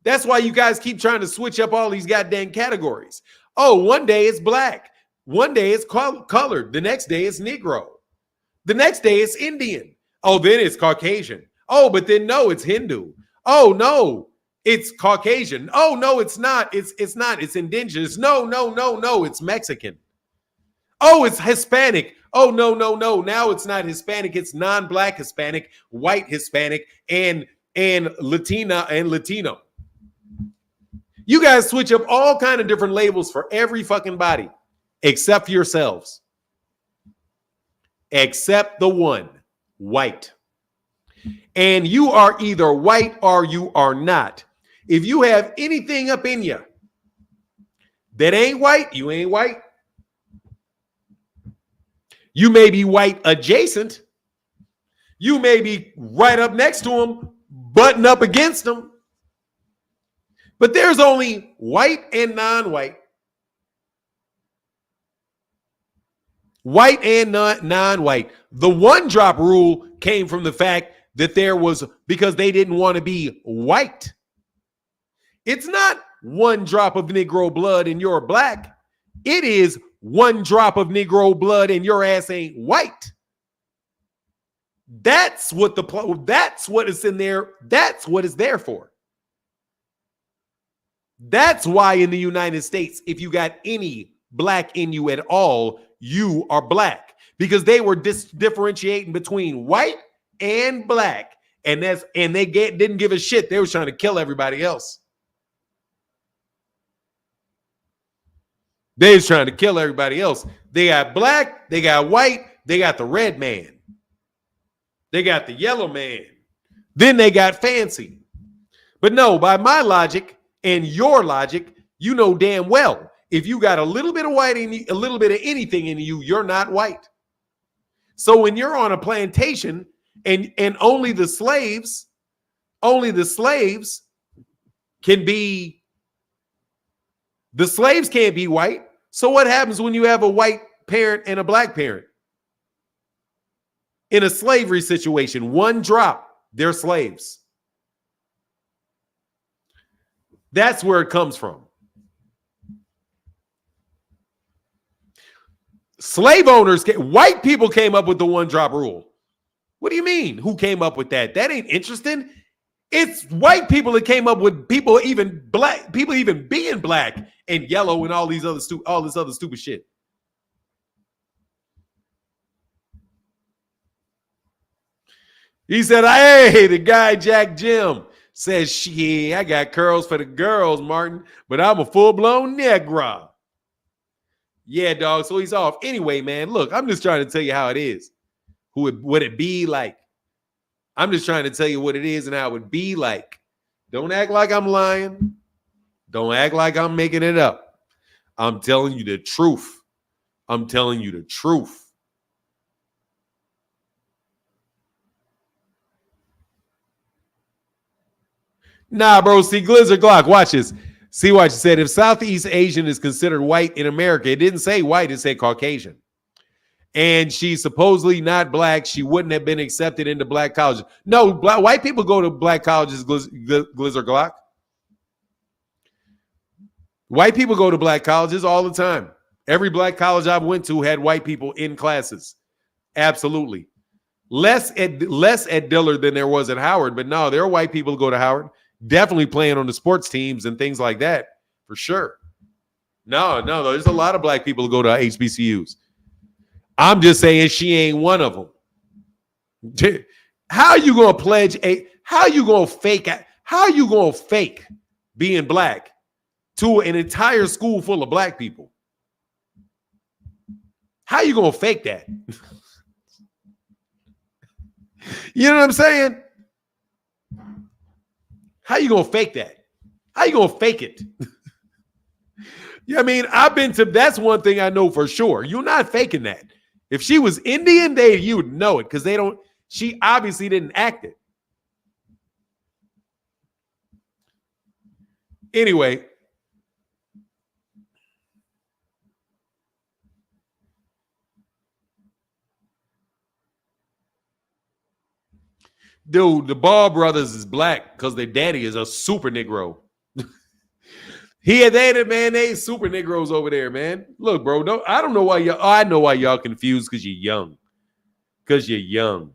[SPEAKER 1] That's why you guys keep trying to switch up all these goddamn categories. Oh, one day it's black. One day it's colored. The next day it's Negro. The next day it's Indian. Oh, then it's Caucasian. Oh, but then no, it's Hindu. Oh, no, it's Caucasian. Oh, no, it's not. It's not. It's indigenous. No, it's Mexican. Oh, it's Hispanic. Oh, no. Now it's not Hispanic. It's non-black Hispanic, white Hispanic, and Latina and Latino. You guys switch up all kind of different labels for every fucking body, except yourselves. Except the one, white. And you are either white or you are not. If you have anything up in you that ain't white, you ain't white. You may be white adjacent. You may be right up next to them, button up against them. But there's only white and non-white. White and non-white. The one drop rule came from the fact that because they didn't want to be white. It's not one drop of Negro blood and you're black. It is one drop of Negro blood and your ass ain't white. That's what is in there. That's what it's there for. That's why in the United States, if you got any black in you at all, you are black, because they were differentiating between white and black, and they didn't give a shit. They were trying to kill everybody else. They was trying to kill everybody else. They got black, they got white, they got the red man, they got the yellow man, then they got fancy. But no, by my logic and your logic, you know damn well, if you got a little bit of white in you, a little bit of anything in you, you're not white. So when you're on a plantation and only the slaves can be, the slaves can't be white. So what happens when you have a white parent and a black parent? In a slavery situation, one drop, they're slaves. That's where it comes from. Slave owners, white people came up with the one drop rule. What do you mean? Who came up with that? That ain't interesting. It's white people that came up with people even being black and yellow and all this other stupid shit. He said, "Hey, the guy Jack Jim says, shit, I got curls for the girls, Martin, but I'm a full-blown Negro." Yeah, dog. So he's off. Anyway, man, look, I'm just trying to tell you how it is. Would it be like? I'm just trying to tell you what it is and how it would be like. Don't act like I'm lying. Don't act like I'm making it up. I'm telling you the truth. I'm telling you the truth. Nah, bro. See, Glizzard Glock, watch this. See what you said. If Southeast Asian is considered white in America, it didn't say white, it said Caucasian. And she's supposedly not black. She wouldn't have been accepted into black colleges. No, white people go to black colleges, Glizzard Glock. White people go to black colleges all the time. Every black college I've went to had white people in classes. Absolutely. Less at Dillard than there was at Howard, but no, there are white people who go to Howard. Definitely playing on the sports teams and things like that, for sure. No, there's a lot of black people who go to HBCUs. I'm just saying she ain't one of them. How you gonna fake being black to an entire school full of black people? How you gonna fake that? You know what I'm saying? How you gonna fake that? How you gonna fake it? Yeah, I mean, that's one thing I know for sure. You're not faking that. If she was Indian, you would know it because she obviously didn't act it. Anyway. Dude, the Ball brothers is black because their daddy is a super Negro. They super Negroes over there, man. Look, bro, I don't know why y'all. I know why y'all confused because you're young. Because you're young.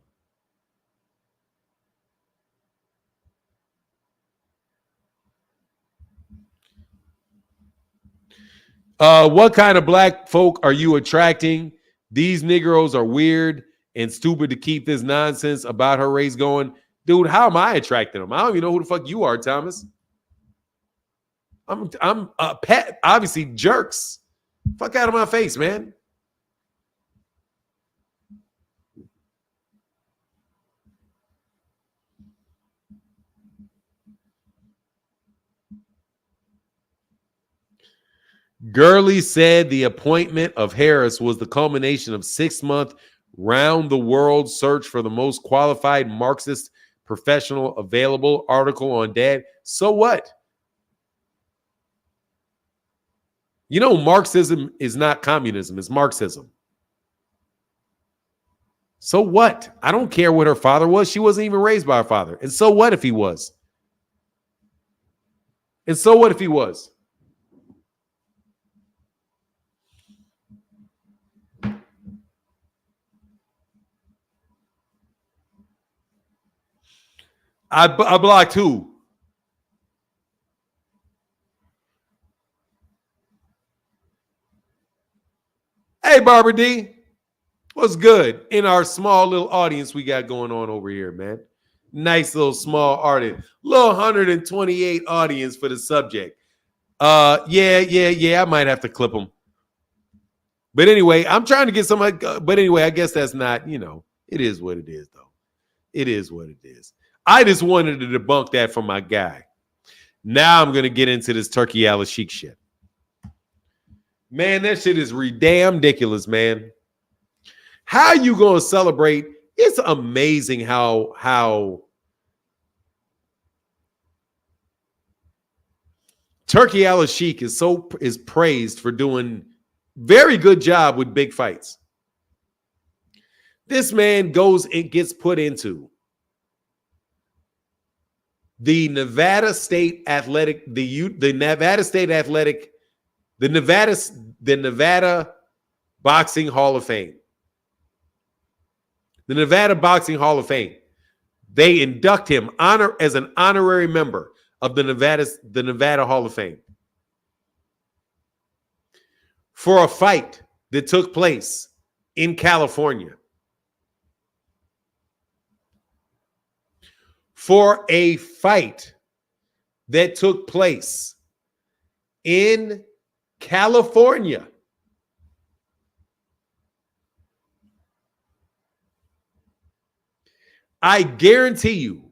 [SPEAKER 1] What kind of black folk are you attracting? These Negroes are weird and stupid to keep this nonsense about her race going. Dude, how am I attracting them? I don't even know who the fuck you are, Thomas. I'm a pet, obviously jerks. Fuck out of my face, man. Gurley said the appointment of Harris was the culmination of 6-month round-the-world search for the most qualified Marxist professional available. Article on Dad. So what? You know, Marxism is not communism. It's Marxism. So what? I don't care what her father was. She wasn't even raised by her father. And so what if he was? And so what if he was? I blocked who? Hey, Barbara D. What's good? In our small little audience we got going on over here, man. Nice little small audience. Little 128 audience for the subject. Yeah. I might have to clip them. But anyway, I'm trying to get some. But anyway, I guess that's not, it is what it is, though. It is what it is. I just wanted to debunk that from my guy. Now I'm going to get into this Turki Al-Sheik shit. Man, that shit is damn ridiculous, man. How you going to celebrate? It's amazing how Turki Al-Sheik is praised for doing very good job with big fights. This man goes and gets put into the Nevada State Athletic, the Nevada Boxing Hall of Fame. The Nevada Boxing Hall of Fame. They induct him as an honorary member of the Nevada Hall of Fame for a fight that took place in California. For a fight that took place in California. I guarantee you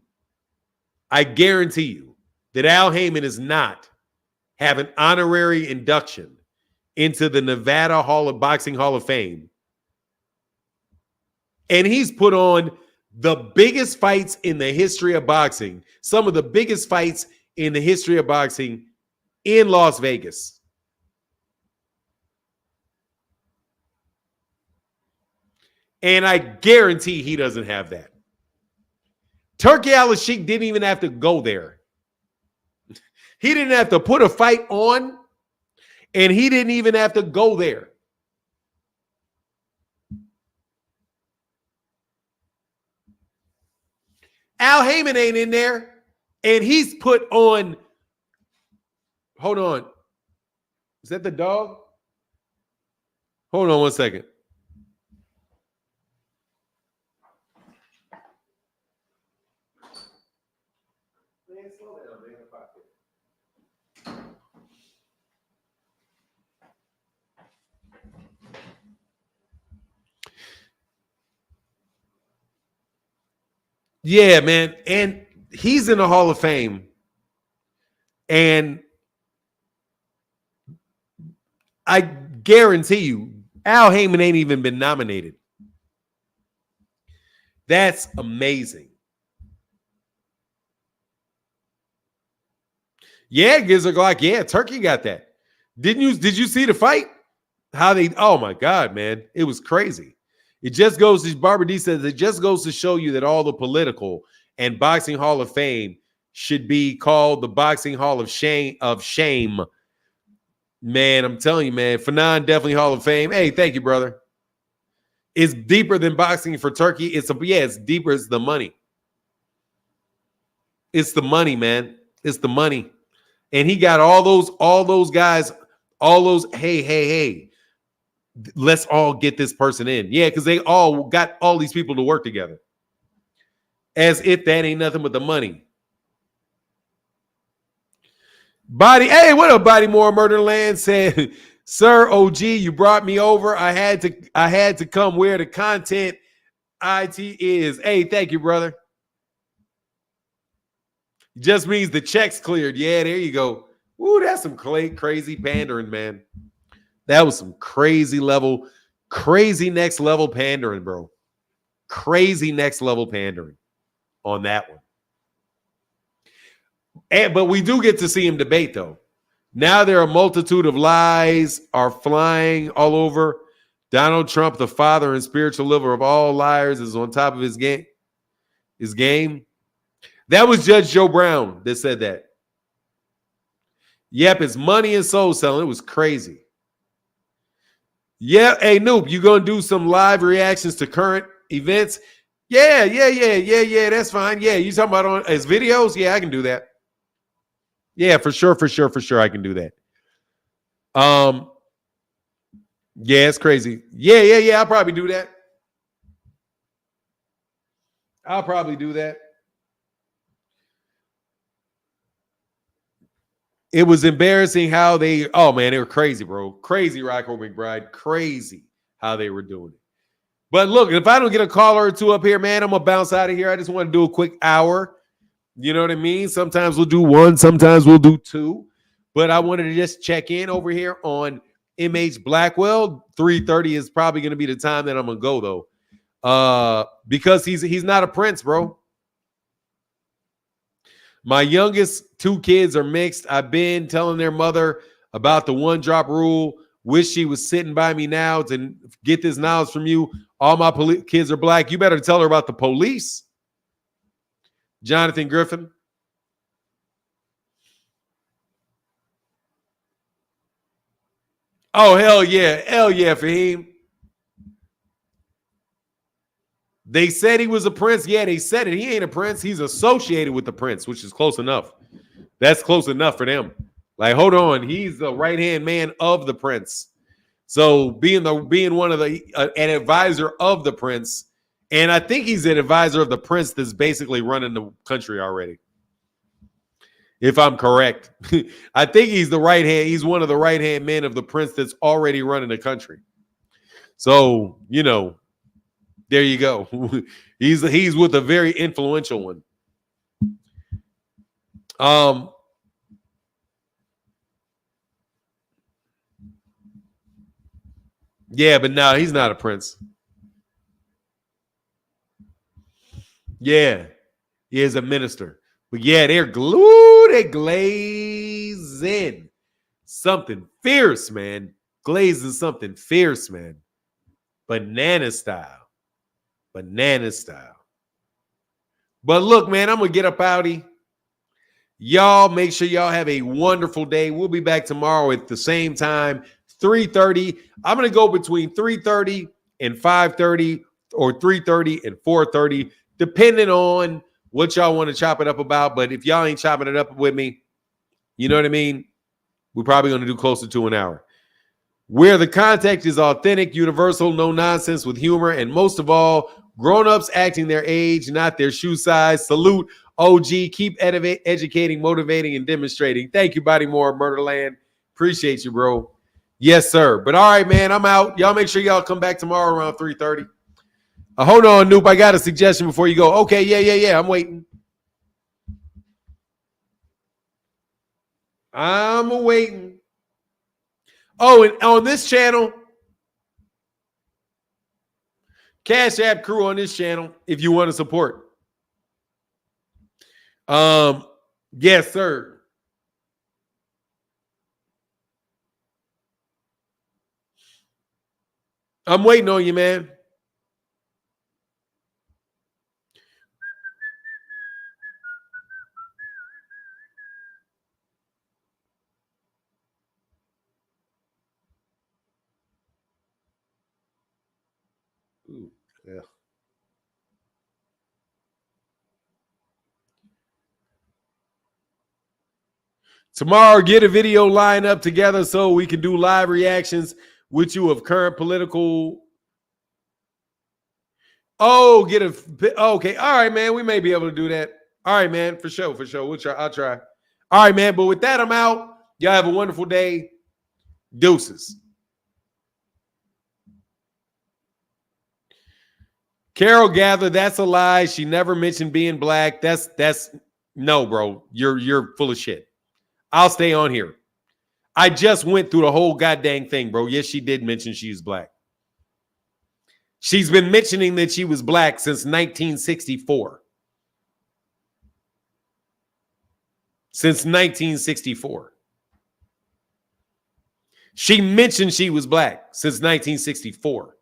[SPEAKER 1] that Al Haymon does not have an honorary induction into the Nevada Boxing Hall of Fame. And he's put on the biggest fights in the history of boxing, some of the biggest fights in the history of boxing in Las Vegas. And I guarantee he doesn't have that. Turki Al-Sheik didn't even have to go there. He didn't have to put a fight on, and he didn't even have to go there. Al Haymon ain't in there, and he's put on. Hold on. Is that the dog? Hold on one second. Yeah, man. And he's in the Hall of Fame. And I guarantee you, Al Haymon ain't even been nominated. That's amazing. Yeah, Gizzard Glock. Yeah, Turki got that. Did you see the fight? Oh my God, man. It was crazy. It just goes to, Barbara D says, it just goes to show you that all the political and Boxing Hall of Fame should be called the Boxing Hall of Shame. Man, I'm telling you, man. Fanon, definitely Hall of Fame. Hey, thank you, brother. It's deeper than boxing for Turki. It's deeper. It's the money. It's the money, man. It's the money. And he got all those guys, hey. Let's all get this person in. Yeah, because they all got all these people to work together. As if that ain't nothing but the money. Hey, what up, Body More Murderland? Said, sir, OG, you brought me over. I had to come where the content IT is. Hey, thank you, brother. Just means the check's cleared. Yeah, there you go. Ooh, that's some crazy pandering, man. That was some crazy next level pandering, bro. Crazy next level pandering on that one. But we do get to see him debate, though. Now there are a multitude of lies are flying all over. Donald Trump, the father and spiritual liver of all liars, is on top of his game. That was Judge Joe Brown that said that. Yep, it's money and soul selling. It was crazy. Yeah, hey, Noob, you gonna do some live reactions to current events? Yeah, that's fine. Yeah, you talking about as videos? Yeah, I can do that. Yeah, for sure, I can do that. Yeah, it's crazy. Yeah, I'll probably do that. It was embarrassing how they were crazy, bro. Crazy, Rocco McBride. Crazy how they were doing it. But look, if I don't get a caller or two up here, man, I'm going to bounce out of here. I just want to do a quick hour. You know what I mean? Sometimes we'll do one, sometimes we'll do two. But I wanted to just check in over here on MH Blackwell. 3:30 is probably going to be the time that I'm going to go, though. Because he's not a prince, bro. My youngest two kids are mixed. I've been telling their mother about the one drop rule. Wish she was sitting by me now to get this knowledge from you. All my kids are black. You better tell her about the police. Jonathan Griffin. Oh, hell yeah, Fahim. They said he was a prince. Yeah, they said it. He ain't a prince. He's associated with the prince, which is close enough. That's close enough for them. Like, hold on. He's the right-hand man of the prince. So being one of the an advisor of the prince, and I think he's an advisor of the prince that's basically running the country already. If I'm correct. I think he's the right hand. He's one of the right-hand men of the prince that's already running the country. So, you know, there you go. He's with a very influential one. Yeah, but no, he's not a prince. Yeah, he is a minister. But yeah, they're glued. They glazing something fierce, man. Glazing something fierce, man. Banana style. Banana style. But look, man, I'm going to get up outy. Y'all make sure y'all have a wonderful day. We'll be back tomorrow at the same time, 3:30. I'm going to go between 3:30 and 5:30 or 3:30 and 4:30, depending on what y'all want to chop it up about. But if y'all ain't chopping it up with me, you know what I mean? We're probably going to do closer to an hour. Where the context is authentic, universal, no nonsense with humor, and most of all, grown-ups acting their age, not their shoe size. Salute, OG. Keep educating, motivating, and demonstrating. Thank you, Bodymore, Murderland. Appreciate you, bro. Yes, sir. But all right, man, I'm out. Y'all make sure y'all come back tomorrow around 3:30. Hold on, Noop. I got a suggestion before you go. Okay, yeah. I'm waiting. I'm waiting. Oh, and on this channel, Cash App Crew on this channel, if you want to support. Yes, sir. I'm waiting on you, man. Ooh, yeah. Tomorrow, get a video line up together so we can do live reactions with you of current political. Oh, get a. Okay. All right, man. We may be able to do that. All right, man. For sure. We'll try. I'll try. All right, man. But with that, I'm out. Y'all have a wonderful day. Deuces. Carol Gather, that's a lie. She never mentioned being black. That's no, bro. You're full of shit. I'll stay on here. I just went through the whole goddamn thing, bro. Yes, she did mention she's black. She's been mentioning that she was black since 1964. Since 1964. She mentioned she was black since 1964.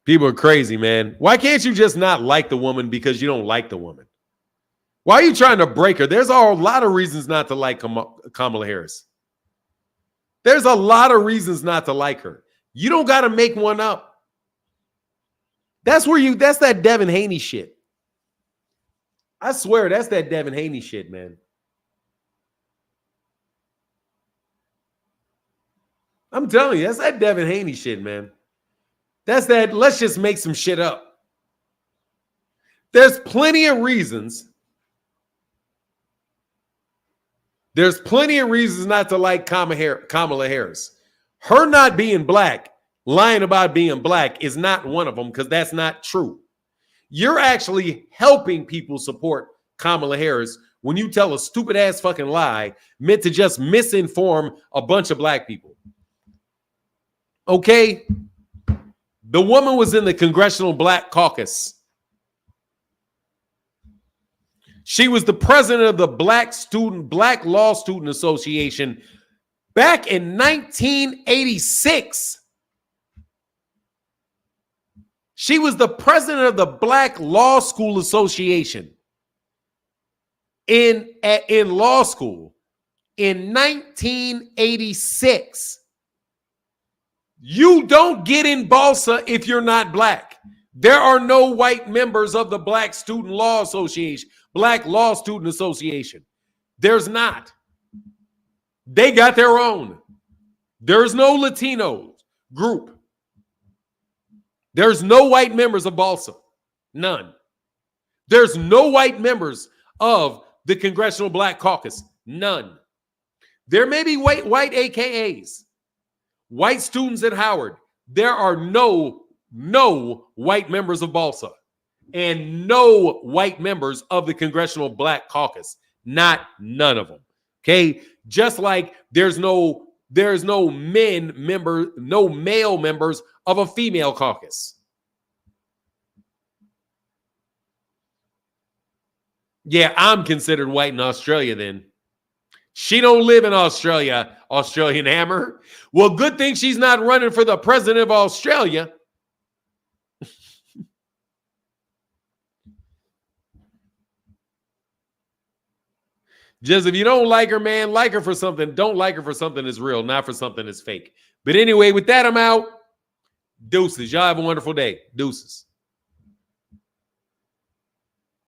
[SPEAKER 1] People are crazy, man. Why can't you just not like the woman because you don't like the woman? Why are you trying to break her? There's a lot of reasons not to like Kamala Harris. There's a lot of reasons not to like her. You don't got to make one up. That's that Devin Haney shit. I swear, that's that Devin Haney shit, man. I'm telling you, that's that Devin Haney shit, man. That's that, let's just make some shit up. There's plenty of reasons. There's plenty of reasons not to like Kamala Harris. Her not being black, lying about being black is not one of them because that's not true. You're actually helping people support Kamala Harris when you tell a stupid ass fucking lie meant to just misinform a bunch of black people. Okay? The woman was in the Congressional Black Caucus. She was the president of the Black Law Student Association back in 1986. She was the president of the Black Law School Association in law school in 1986. You don't get in Balsa if you're not black. There are no white members of the Black Student Law Association, Black Law Student Association. There's not. They got their own. There's no Latino group. There's no white members of Balsa. None. There's no white members of the Congressional Black Caucus. None. There may be white AKAs, white students at Howard. There are no white members of Balsa and no white members of the Congressional Black Caucus. None of them. Okay? Just like there's no male members of a female caucus. Yeah, I'm considered white in Australia then. She don't live in Australia, Australian Hammer. Well, good thing she's not running for the president of Australia. Just if you don't like her, man, like her for something. Don't like her for something that's real, not for something that's fake. But anyway, with that, I'm out. Deuces. Y'all have a wonderful day. Deuces.